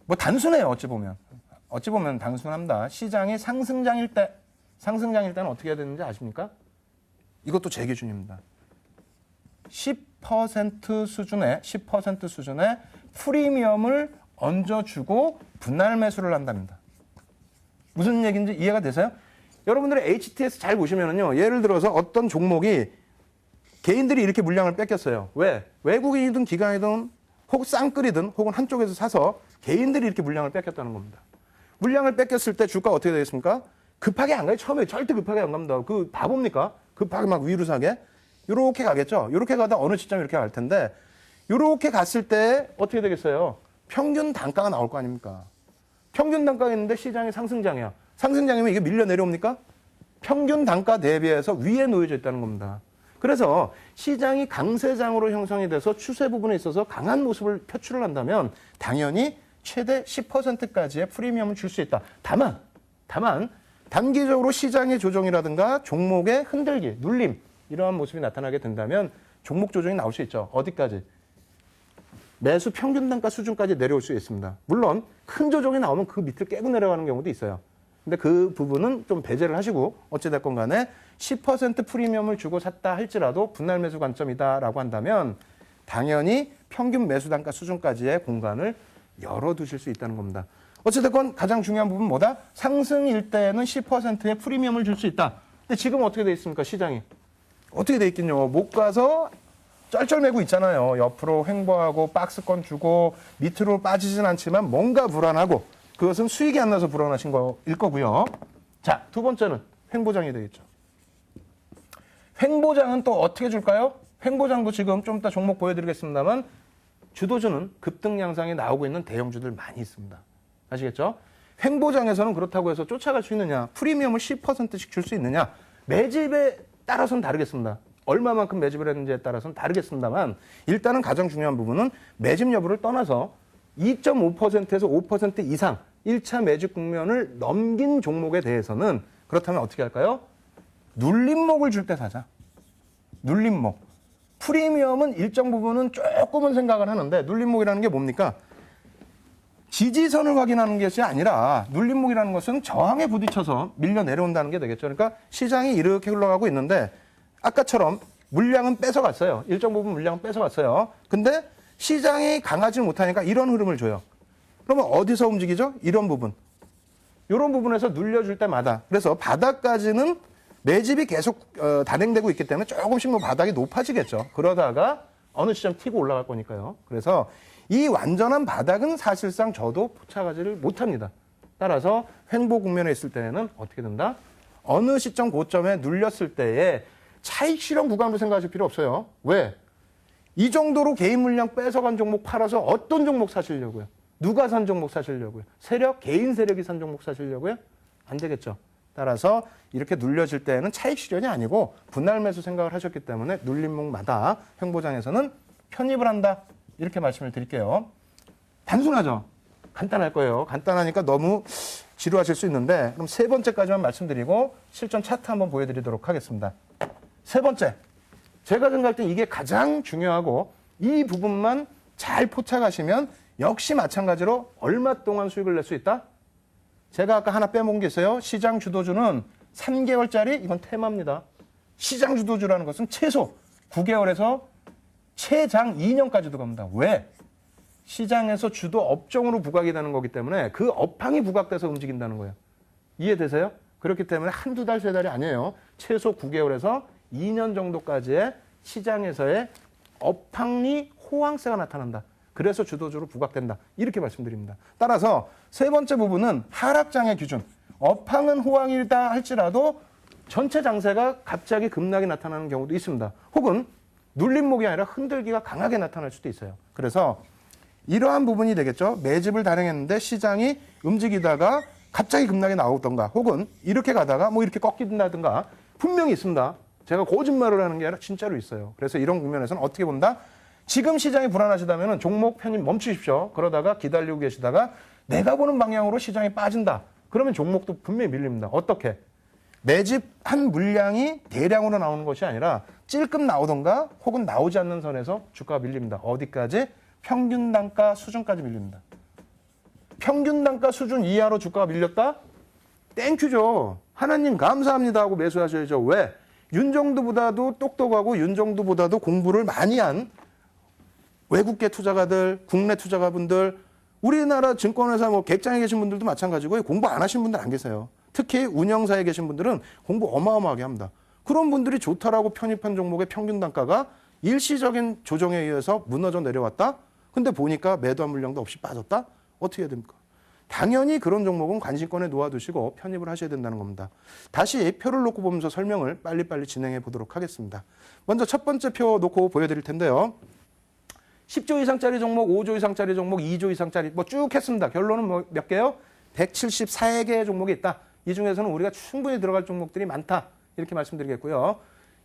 뭐 단순해요. 어찌 보면 단순합니다. 시장이 상승장일 때는 어떻게 해야 되는지 아십니까? 이것도 제 기준입니다. 10% 수준의 프리미엄을 얹어주고 분할 매수를 한답니다. 무슨 얘기인지 이해가 되세요? 여러분들의 HTS 잘 보시면은요. 예를 들어서 어떤 종목이 개인들이 이렇게 물량을 뺏겼어요. 왜? 외국인이든 기관이든 혹은 쌍끌이든 혹은 한쪽에서 사서 개인들이 이렇게 물량을 뺏겼다는 겁니다. 물량을 뺏겼을 때 주가가 어떻게 되겠습니까? 급하게 안 가요. 처음에 절대 급하게 안 갑니다. 그 바보입니까? 급하게 막 위로 사게? 요렇게 가겠죠. 요렇게 가다 어느 시점에 이렇게 갈 텐데 요렇게 갔을 때 어떻게 되겠어요? 평균 단가가 나올 거 아닙니까? 평균 단가가 있는데 시장이 상승장이야. 상승장이면 이게 밀려 내려옵니까? 평균 단가 대비해서 위에 놓여져 있다는 겁니다. 그래서 시장이 강세장으로 형성이 돼서 추세 부분에 있어서 강한 모습을 표출을 한다면 당연히 최대 10%까지의 프리미엄을 줄 수 있다. 다만 단기적으로 시장의 조정이라든가 종목의 흔들기, 눌림 이러한 모습이 나타나게 된다면 종목 조정이 나올 수 있죠. 어디까지? 매수 평균 단가 수준까지 내려올 수 있습니다. 물론 큰 조정이 나오면 그 밑을 깨고 내려가는 경우도 있어요. 근데 그 부분은 좀 배제를 하시고 어찌됐건 간에 10% 프리미엄을 주고 샀다 할지라도 분할 매수 관점이다라고 한다면 당연히 평균 매수 단가 수준까지의 공간을 열어두실 수 있다는 겁니다. 어찌됐건 가장 중요한 부분은 뭐다? 상승일 때는 10%의 프리미엄을 줄 수 있다. 근데 지금 어떻게 돼 있습니까? 시장이. 어떻게 돼 있겠냐. 못 가서 쩔쩔매고 있잖아요. 옆으로 횡보하고 박스권 주고 밑으로 빠지진 않지만 뭔가 불안하고 그것은 수익이 안 나서 불안하신 거일 거고요. 자, 두 번째는 횡보장이 되겠죠. 횡보장은 또 어떻게 줄까요? 횡보장도 지금 좀 이따 종목 보여드리겠습니다만 주도주는 급등 양상이 나오고 있는 대형주들 많이 있습니다. 아시겠죠? 횡보장에서는 그렇다고 해서 쫓아갈 수 있느냐, 프리미엄을 10%씩 줄 수 있느냐, 매집에 따라서는 다르겠습니다. 얼마만큼 매집을 했는지에 따라서는 다르겠습니다만 일단은 가장 중요한 부분은 매집 여부를 떠나서 2.5%에서 5% 이상 1차 매집 국면을 넘긴 종목에 대해서는 그렇다면 어떻게 할까요? 눌림목을 줄 때 사자. 눌림목. 프리미엄은 일정 부분은 조금은 생각을 하는데 눌림목이라는 게 뭡니까? 지지선을 확인하는 것이 아니라 눌림목이라는 것은 저항에 부딪혀서 밀려 내려온다는 게 되겠죠. 그러니까 시장이 이렇게 흘러가고 있는데 아까처럼 물량은 뺏어갔어요. 일정 부분 물량은 뺏어갔어요. 근데 시장이 강하지 못하니까 이런 흐름을 줘요. 그러면 어디서 움직이죠? 이런 부분. 이런 부분에서 눌려줄 때마다. 그래서 바닥까지는 매집이 계속 단행되고 있기 때문에 조금씩 뭐 바닥이 높아지겠죠. 그러다가 어느 시점 튀고 올라갈 거니까요. 그래서 이 완전한 바닥은 사실상 저도 포착하지를 못합니다. 따라서 횡보 국면에 있을 때는 어떻게 된다? 어느 시점 고점에 눌렸을 때에 차익 실현 구간으로 생각하실 필요 없어요. 왜? 이 정도로 개인 물량 뺏어간 종목 팔아서 어떤 종목 사시려고요? 누가 산 종목 사시려고요? 세력, 개인 세력이 산 종목 사시려고요? 안 되겠죠. 따라서 이렇게 눌려질 때는 차익 실현이 아니고 분할 매수 생각을 하셨기 때문에 눌림목마다 횡보장에서는 편입을 한다. 이렇게 말씀을 드릴게요. 단순하죠? 간단할 거예요. 간단하니까 너무 지루하실 수 있는데 그럼 세 번째까지만 말씀드리고 실전 차트 한번 보여드리도록 하겠습니다. 세 번째. 제가 생각할 때 이게 가장 중요하고 이 부분만 잘 포착하시면 역시 마찬가지로 얼마 동안 수익을 낼 수 있다? 제가 아까 하나 빼먹은 게 있어요. 시장 주도주는 3개월짜리 이건 테마입니다. 시장 주도주라는 것은 최소 9개월에서 최장 2년까지도 갑니다. 왜? 시장에서 주도 업종으로 부각이 되는 거기 때문에 그 업황이 부각돼서 움직인다는 거예요. 이해되세요? 그렇기 때문에 한두 달, 세 달이 아니에요. 최소 9개월에서 2년 정도까지의 시장에서의 업황리 호황세가 나타난다. 그래서 주도주로 부각된다. 이렇게 말씀드립니다. 따라서 세 번째 부분은 하락장의 기준. 업황은 호황이다 할지라도 전체 장세가 갑자기 급락이 나타나는 경우도 있습니다. 혹은 눌림목이 아니라 흔들기가 강하게 나타날 수도 있어요. 그래서 이러한 부분이 되겠죠. 매집을 단행했는데 시장이 움직이다가 갑자기 급락이 나오던가 혹은 이렇게 가다가 뭐 이렇게 꺾인다든가 분명히 있습니다. 제가 거짓말을 하는 게 아니라 진짜로 있어요. 그래서 이런 국면에서는 어떻게 본다? 지금 시장이 불안하시다면 종목 편입 멈추십시오. 그러다가 기다리고 계시다가 내가 보는 방향으로 시장이 빠진다. 그러면 종목도 분명히 밀립니다. 어떻게? 매집한 물량이 대량으로 나오는 것이 아니라 찔끔 나오던가 혹은 나오지 않는 선에서 주가가 밀립니다. 어디까지? 평균 단가 수준까지 밀립니다. 평균 단가 수준 이하로 주가가 밀렸다? 땡큐죠. 하나님 감사합니다 하고 매수하셔야죠. 왜? 윤정두보다도 똑똑하고 윤정두보다도 공부를 많이 한 외국계 투자가들, 국내 투자가분들, 우리나라 증권회사 뭐 객장에 계신 분들도 마찬가지고요. 공부 안 하신 분들 안 계세요. 특히 운영사에 계신 분들은 공부 어마어마하게 합니다. 그런 분들이 좋다라고 편입한 종목의 평균 단가가 일시적인 조정에 의해서 무너져 내려왔다? 근데 보니까 매도한 물량도 없이 빠졌다? 어떻게 해야 됩니까? 당연히 그런 종목은 관심권에 놓아두시고 편입을 하셔야 된다는 겁니다. 다시 표를 놓고 보면서 설명을 빨리빨리 진행해 보도록 하겠습니다. 먼저 첫 번째 표 놓고 보여드릴 텐데요. 10조 이상짜리 종목, 5조 이상짜리 종목, 2조 이상짜리 뭐 쭉 했습니다. 결론은 뭐 몇 개요? 174개의 종목이 있다. 이 중에서는 우리가 충분히 들어갈 종목들이 많다. 이렇게 말씀드리겠고요.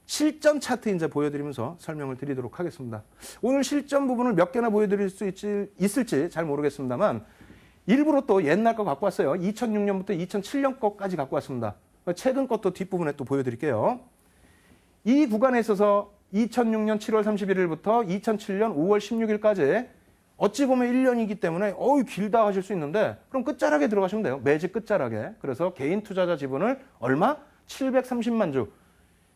실전 차트 이제 보여드리면서 설명을 드리도록 하겠습니다. 오늘 실전 부분을 몇 개나 보여드릴 수 있을지 잘 모르겠습니다만 일부러 또 옛날 거 갖고 왔어요. 2006년부터 2007년 거까지 갖고 왔습니다. 최근 것도 뒷부분에 또 보여드릴게요. 이 구간에 있어서 2006년 7월 31일부터 2007년 5월 16일까지 어찌 보면 1년이기 때문에 길다 하실 수 있는데 그럼 끝자락에 들어가시면 돼요. 매집 끝자락에. 그래서 개인 투자자 지분을 얼마? 730만 주.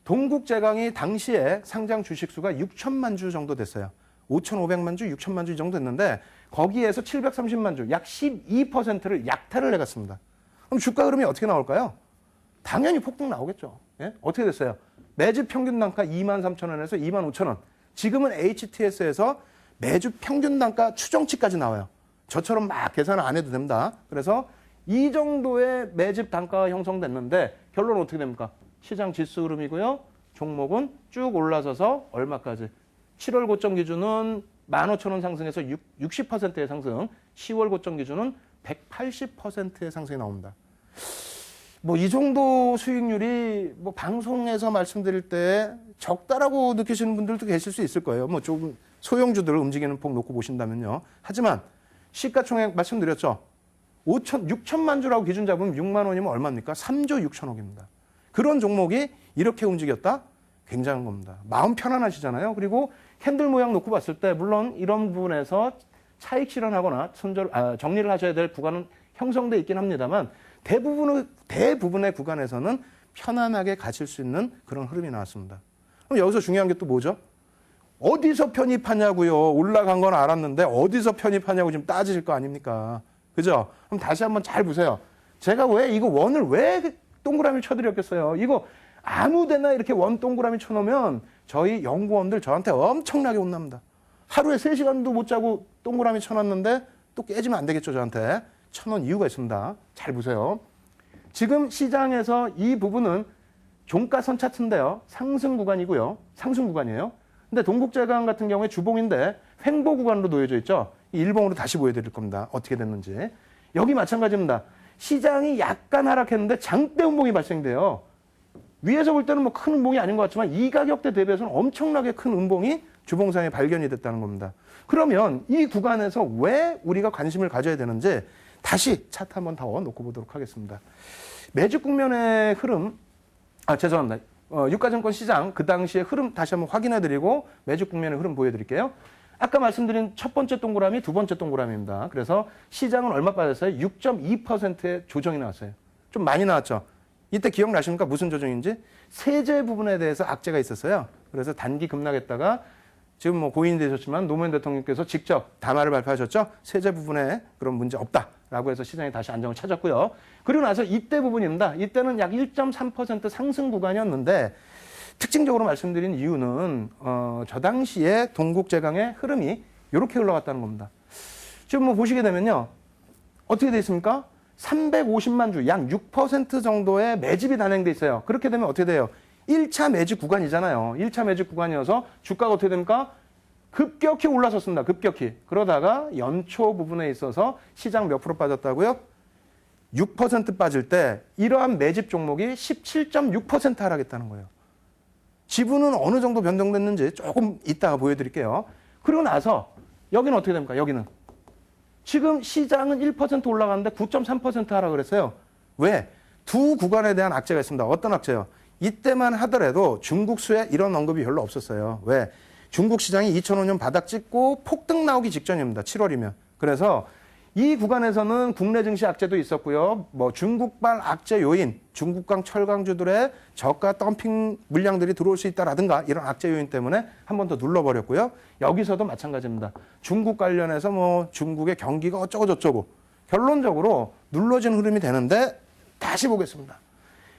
동국제강이 당시에 상장 주식수가 6천만 주 정도 됐어요. 5,500만 주, 6천만 주 이 정도 됐는데 거기에서 730만 주, 약 12%를 약탈을 해갔습니다. 그럼 주가 흐름이 어떻게 나올까요? 당연히 폭등 나오겠죠. 예? 어떻게 됐어요? 매주 평균 단가 23,000원에서 25,000원. 지금은 HTS에서 매주 평균 단가 추정치까지 나와요. 저처럼 막 계산을 안 해도 됩니다. 그래서 이 정도의 매집 단가가 형성됐는데 결론은 어떻게 됩니까? 시장 지수 흐름이고요. 종목은 쭉 올라서서 얼마까지? 7월 고점 기준은 15,000원 상승해서 60%의 상승, 10월 고점 기준은 180%의 상승이 나옵니다. 뭐 이 정도 수익률이 뭐 방송에서 말씀드릴 때 적다라고 느끼시는 분들도 계실 수 있을 거예요. 뭐 좀 소형주들을 움직이는 폭 놓고 보신다면요. 하지만 시가총액 말씀드렸죠. 6천만 주라고 기준 잡으면 6만 원이면 얼마입니까? 3조 6천억입니다. 그런 종목이 이렇게 움직였다? 굉장한 겁니다. 마음 편안하시잖아요. 그리고 캔들 모양 놓고 봤을 때 물론 이런 부분에서 차익 실현하거나 정리를 하셔야 될 구간은 형성돼 있긴 합니다만 대부분의 구간에서는 편안하게 가실 수 있는 그런 흐름이 나왔습니다. 그럼 여기서 중요한 게 또 뭐죠? 어디서 편입하냐고요. 올라간 건 알았는데 어디서 편입하냐고 지금 따지실 거 아닙니까? 그죠? 그럼 다시 한번 잘 보세요. 제가 왜 이거 원을 왜 동그라미 쳐드렸겠어요? 이거 아무 데나 이렇게 원 동그라미 쳐놓으면 저희 연구원들 저한테 엄청나게 혼납니다. 하루에 3시간도 못 자고 동그라미 쳐놨는데 또 깨지면 안 되겠죠, 저한테. 쳐놓은 이유가 있습니다. 잘 보세요. 지금 시장에서 이 부분은 종가선 차트인데요. 상승 구간이고요. 상승 구간이에요. 근데 동국제강 같은 경우에 주봉인데 횡보 구간으로 놓여져 있죠. 이 일봉으로 다시 보여드릴 겁니다. 어떻게 됐는지. 여기 마찬가지입니다. 시장이 약간 하락했는데 장대 음봉이 발생돼요. 위에서 볼 때는 뭐 큰 음봉이 아닌 것 같지만 이 가격대 대비해서는 엄청나게 큰 음봉이 주봉상에 발견이 됐다는 겁니다. 그러면 이 구간에서 왜 우리가 관심을 가져야 되는지 다시 차트 한번 더 놓고 보도록 하겠습니다. 매주 국면의 흐름, 죄송합니다. 유가증권 시장 그 당시의 흐름 다시 한번 확인해드리고 매주 국면의 흐름 보여드릴게요. 아까 말씀드린 첫 번째 동그라미, 두 번째 동그라미입니다. 그래서 시장은 얼마 빠졌어요? 6.2%의 조정이 나왔어요. 좀 많이 나왔죠. 이때 기억나십니까? 무슨 조정인지? 세제 부분에 대해서 악재가 있었어요. 그래서 단기 급락했다가 지금 뭐 고인이 되셨지만 노무현 대통령께서 직접 담화를 발표하셨죠. 세제 부분에 그런 문제 없다라고 해서 시장이 다시 안정을 찾았고요. 그리고 나서 이때 부분입니다. 이때는 약 1.3% 상승 구간이었는데 특징적으로 말씀드린 이유는 저 당시에 동국제강의 흐름이 이렇게 흘러갔다는 겁니다. 지금 뭐 보시게 되면요. 어떻게 돼 있습니까? 350만 주, 약 6% 정도의 매집이 단행돼 있어요. 그렇게 되면 어떻게 돼요? 1차 매집 구간이잖아요. 1차 매집 구간이어서 주가가 어떻게 됩니까? 급격히 올라섰습니다. 급격히. 그러다가 연초 부분에 있어서 시장 몇 프로 빠졌다고요? 6% 빠질 때 이러한 매집 종목이 17.6% 하락했다는 거예요. 지분은 어느 정도 변동됐는지 조금 이따가 보여드릴게요. 그리고 나서 여기는 어떻게 됩니까? 여기는. 지금 시장은 1% 올라갔는데 9.3% 하락을 했어요. 왜? 두 구간에 대한 악재가 있습니다. 어떤 악재요? 이때만 하더라도 중국 수에 이런 언급이 별로 없었어요. 왜? 중국 시장이 2005년 바닥 찍고 폭등 나오기 직전입니다. 7월이면. 그래서 이 구간에서는 국내 증시 악재도 있었고요. 뭐 중국발 악재 요인, 중국강 철강주들의 저가 덤핑 물량들이 들어올 수 있다라든가 이런 악재 요인 때문에 한 번 더 눌러버렸고요. 여기서도 마찬가지입니다. 중국 관련해서 뭐 중국의 경기가 어쩌고 저쩌고 결론적으로 눌러진 흐름이 되는데 다시 보겠습니다.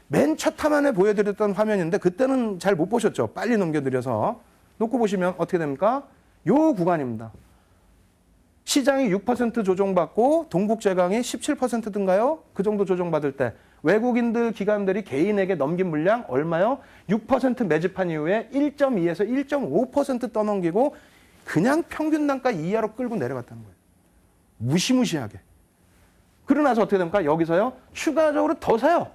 맨 첫 화면에 보여드렸던 화면인데 그때는 잘 못 보셨죠. 빨리 넘겨드려서 놓고 보시면 어떻게 됩니까? 요 구간입니다. 시장이 6% 조정받고 동국제강이 17%든가요? 그 정도 조정받을 때 외국인들 기관들이 개인에게 넘긴 물량 얼마요? 6% 매집한 이후에 1.2에서 1.5% 떠넘기고 그냥 평균 단가 이하로 끌고 내려갔다는 거예요. 무시무시하게. 그러고 나서 어떻게 됩니까? 여기서요. 추가적으로 더 사요.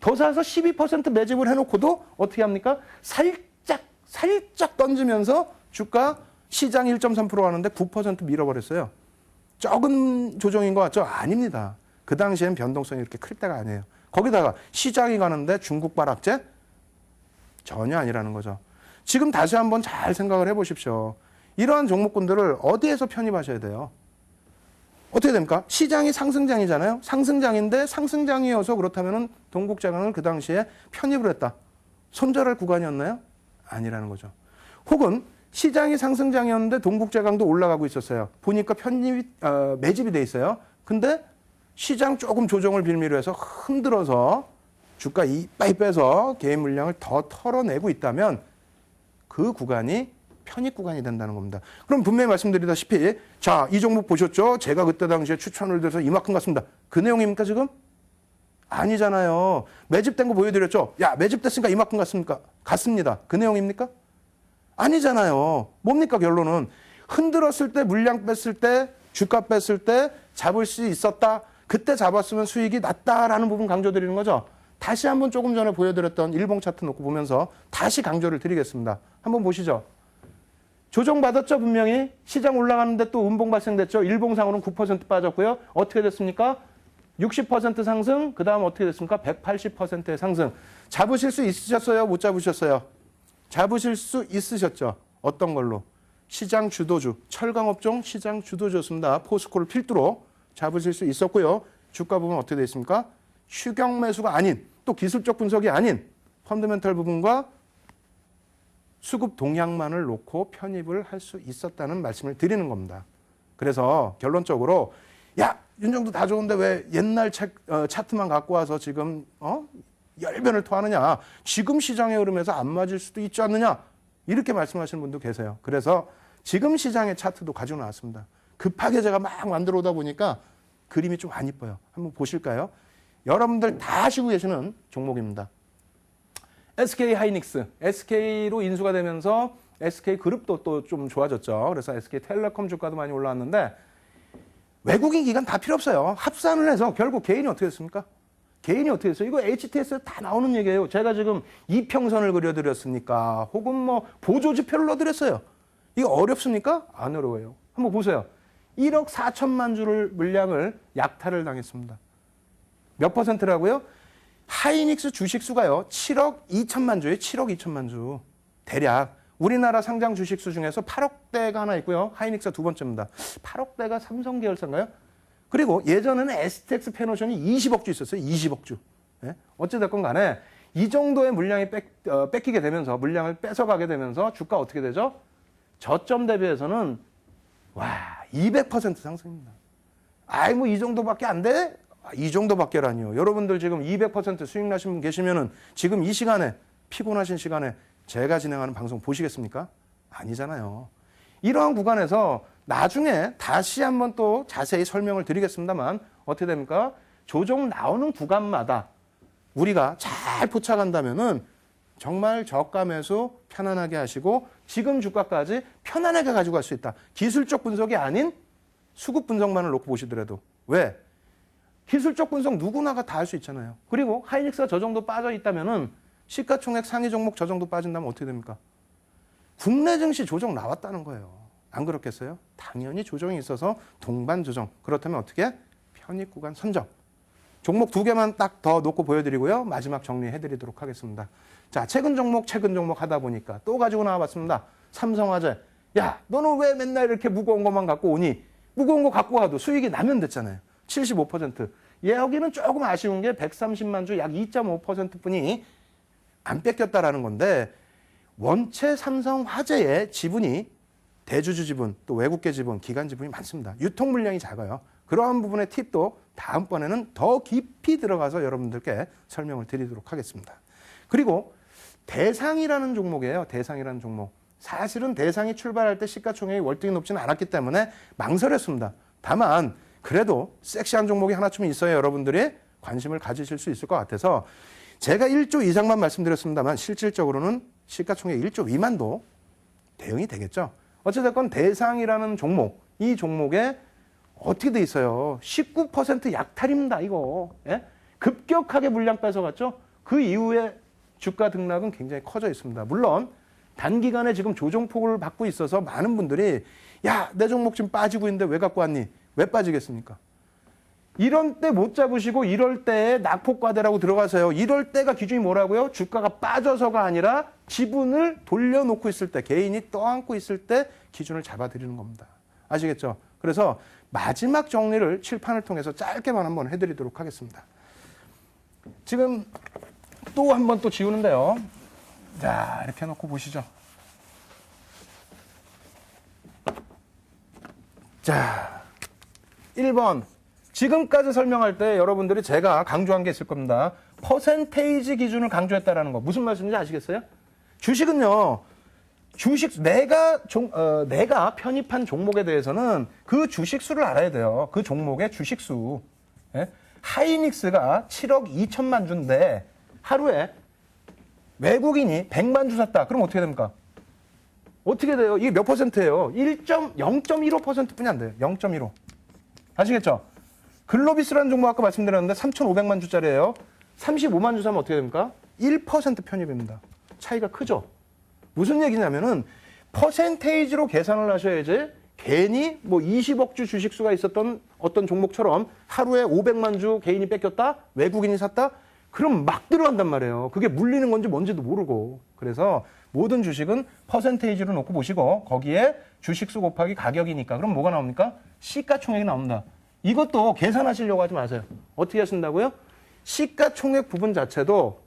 더 사서 12% 매집을 해놓고도 어떻게 합니까? 살짝 던지면서 주가 시장 1.3% 하는데 9% 밀어버렸어요. 적은 조정인 것 같죠? 아닙니다. 그 당시엔 변동성이 이렇게 클 때가 아니에요. 거기다가 시장이 가는데 중국발 악재? 전혀 아니라는 거죠. 지금 다시 한번 잘 생각을 해보십시오. 이러한 종목군들을 어디에서 편입하셔야 돼요? 어떻게 됩니까? 시장이 상승장이잖아요. 상승장인데 상승장이어서 그렇다면 동국제강을 그 당시에 편입을 했다. 손절할 구간이었나요? 아니라는 거죠. 혹은 시장이 상승장이었는데 동국제강도 올라가고 있었어요. 보니까 매집이 돼 있어요. 근데 시장 조금 조정을 빌미로 해서 흔들어서 주가 이빠이 빼서 개인 물량을 더 털어내고 있다면 그 구간이 편입 구간이 된다는 겁니다. 그럼 분명히 말씀드리다시피 자, 이 종목 보셨죠? 제가 그때 당시에 추천을 드려서 이만큼 갔습니다. 그 내용입니까 지금? 아니잖아요. 매집된 거 보여드렸죠? 야, 매집됐으니까 이만큼 갔습니다. 그 내용입니까? 아니잖아요. 뭡니까 결론은? 흔들었을 때 물량 뺐을 때 주가 뺐을 때 잡을 수 있었다. 그때 잡았으면 수익이 났다라는 부분 강조드리는 거죠. 다시 한번 조금 전에 보여드렸던 일봉 차트 놓고 보면서 다시 강조를 드리겠습니다. 한번 보시죠. 조정받았죠 분명히. 시장 올라가는데 또 음봉 발생됐죠. 일봉상으로는 9% 빠졌고요. 어떻게 됐습니까? 60% 상승, 그 다음 어떻게 됐습니까? 180%의 상승. 잡으실 수 있으셨어요? 못 잡으셨어요? 잡으실 수 있으셨죠? 어떤 걸로? 시장 주도주, 철강업종 시장 주도주였습니다. 포스코를 필두로 잡으실 수 있었고요. 주가 부분 어떻게 되어 있습니까? 추경 매수가 아닌, 또 기술적 분석이 아닌 펀더멘털 부분과 수급 동향만을 놓고 편입을 할 수 있었다는 말씀을 드리는 겁니다. 그래서 결론적으로 야, 윤정도 다 좋은데 왜 옛날 차트만 갖고 와서 지금 열변을 토하느냐. 지금 시장의 흐름에서 안 맞을 수도 있지 않느냐. 이렇게 말씀하시는 분도 계세요. 그래서 지금 시장의 차트도 가지고 나왔습니다. 급하게 제가 막 만들어 오다 보니까 그림이 좀 안 이뻐요. 한번 보실까요? 여러분들 다 아시고 계시는 종목입니다. SK 하이닉스. SK로 인수가 되면서 SK 그룹도 또 좀 좋아졌죠. 그래서 SK 텔레콤 주가도 많이 올라왔는데 외국인 기관 다 필요 없어요. 합산을 해서 결국 개인이 어떻게 됐습니까? 개인이 어떻게 됐어요? 이거 HTS 다 나오는 얘기예요. 제가 지금 이평선을 그려드렸습니까? 혹은 뭐 보조지표를 넣어드렸어요. 이거 어렵습니까? 안 어려워요. 한번 보세요. 1억 4천만 주를 물량을 약탈을 당했습니다. 몇 퍼센트라고요? 하이닉스 주식수가요. 7억 2천만 주예요. 7억 2천만 주. 대략 우리나라 상장 주식수 중에서 8억대가 하나 있고요. 하이닉스가 두 번째입니다. 8억대가 삼성 계열사인가요? 그리고 예전에는 STX 페노션이 20억 주 있었어요. 20억 주. 네? 어찌됐건 간에 이 정도의 물량이 뺏기게 되면서 물량을 뺏어가게 되면서 주가 어떻게 되죠? 저점 대비해서는 와 200% 상승입니다. 아이 뭐 이 정도밖에 안 돼? 이 정도밖에라니요. 여러분들 지금 200% 수익 나신 분 계시면은 지금 이 시간에 피곤하신 시간에 제가 진행하는 방송 보시겠습니까? 아니잖아요. 이러한 구간에서 나중에 다시 한번 또 자세히 설명을 드리겠습니다만 어떻게 됩니까? 조정 나오는 구간마다 우리가 잘 포착한다면은 정말 저가 매수 편안하게 하시고 지금 주가까지 편안하게 가지고 갈 수 있다. 기술적 분석이 아닌 수급 분석만을 놓고 보시더라도. 왜? 기술적 분석 누구나가 다 할 수 있잖아요. 그리고 하이닉스가 저 정도 빠져 있다면은 시가총액 상위 종목 저 정도 빠진다면 어떻게 됩니까? 국내 증시 조정 나왔다는 거예요. 안 그렇겠어요? 당연히 조정이 있어서 동반 조정. 그렇다면 어떻게? 편입 구간 선정. 종목 2개만 딱 더 놓고 보여드리고요. 마지막 정리해드리도록 하겠습니다. 자, 최근 종목 하다 보니까 또 가지고 나와봤습니다. 삼성화재. 야, 너는 왜 맨날 이렇게 무거운 것만 갖고 오니? 무거운 거 갖고 와도 수익이 나면 됐잖아요. 75%. 여기는 조금 아쉬운 게 130만 주 약 2.5%뿐이 안 뺏겼다라는 건데 원체 삼성화재의 지분이 대주주 지분, 또 외국계 지분, 기관 지분이 많습니다. 유통 물량이 작아요. 그러한 부분의 팁도 다음번에는 더 깊이 들어가서 여러분들께 설명을 드리도록 하겠습니다. 그리고 대상이라는 종목이에요. 대상이라는 종목. 사실은 대상이 출발할 때 시가총액이 월등히 높지는 않았기 때문에 망설였습니다. 다만 그래도 섹시한 종목이 하나쯤 있어야 여러분들이 관심을 가지실 수 있을 것 같아서 제가 1조 이상만 말씀드렸습니다만 실질적으로는 시가총액 1조 미만도 대응이 되겠죠. 어찌됐건 대상이라는 종목, 이 종목에 어떻게 돼 있어요? 19% 약탈입니다, 이거. 예? 급격하게 물량 뺏어갔죠? 그 이후에 주가 등락은 굉장히 커져 있습니다. 물론 단기간에 지금 조정폭을 받고 있어서 많은 분들이 야, 내 종목 지금 빠지고 있는데 왜 갖고 왔니? 왜 빠지겠습니까? 이런 때 못 잡으시고 이럴 때에 낙폭과대라고 들어가세요. 이럴 때가 기준이 뭐라고요? 주가가 빠져서가 아니라 지분을 돌려놓고 있을 때, 개인이 떠안고 있을 때 기준을 잡아드리는 겁니다. 아시겠죠? 그래서 마지막 정리를 칠판을 통해서 짧게만 한번 해드리도록 하겠습니다. 지금 또 한 번 또 지우는데요. 자, 이렇게 해놓고 보시죠. 자, 1번. 지금까지 설명할 때 여러분들이 제가 강조한 게 있을 겁니다. 퍼센테이지 기준을 강조했다라는 거. 무슨 말씀인지 아시겠어요? 주식은요. 내가 편입한 종목에 대해서는 그 주식수를 알아야 돼요. 그 종목의 주식수. 예? 하이닉스가 7억 2천만 주인데 하루에 외국인이 100만 주 샀다. 그럼 어떻게 됩니까? 어떻게 돼요? 이게 몇 퍼센트예요? 0.15%뿐이 안 돼요. 0.15. 아시겠죠? 글로비스라는 종목 아까 말씀드렸는데 3,500만 주짜리예요. 35만 주 사면 어떻게 됩니까? 1% 편입입니다. 차이가 크죠? 무슨 얘기냐면은 퍼센테이지로 계산을 하셔야지 괜히 뭐 20억 주 주식수가 있었던 어떤 종목처럼 하루에 500만 주 개인이 뺏겼다? 외국인이 샀다? 그럼 막 들어간단 말이에요. 그게 물리는 건지 뭔지도 모르고. 그래서 모든 주식은 퍼센테이지로 놓고 보시고 거기에 주식수 곱하기 가격이니까 그럼 뭐가 나옵니까? 시가총액이 나옵니다. 이것도 계산하시려고 하지 마세요. 어떻게 하신다고요? 시가총액 부분 자체도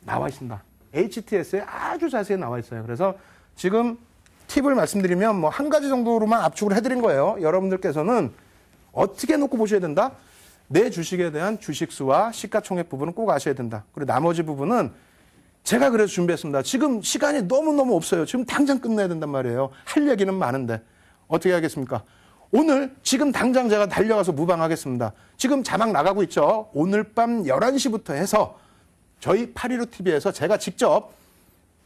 나와 있습니다. HTS에 아주 자세히 나와 있어요. 그래서 지금 팁을 말씀드리면 뭐 한 가지 정도로만 압축을 해드린 거예요. 여러분들께서는 어떻게 놓고 보셔야 된다? 내 주식에 대한 주식수와 시가총액 부분은 꼭 아셔야 된다. 그리고 나머지 부분은 제가 그래서 준비했습니다. 지금 시간이 너무너무 없어요. 지금 당장 끝내야 된단 말이에요. 할 얘기는 많은데 어떻게 하겠습니까? 오늘 지금 당장 제가 달려가서 무방하겠습니다. 지금 자막 나가고 있죠. 오늘 밤 11시부터 해서 저희 815TV에서 제가 직접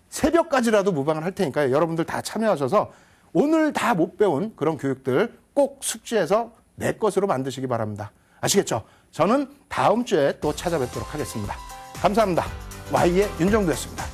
새벽까지라도 무방을 할 테니까요. 여러분들 다 참여하셔서 오늘 다 못 배운 그런 교육들 꼭 숙지해서 내 것으로 만드시기 바랍니다. 아시겠죠? 저는 다음 주에 또 찾아뵙도록 하겠습니다. 감사합니다. Y의 윤정도였습니다.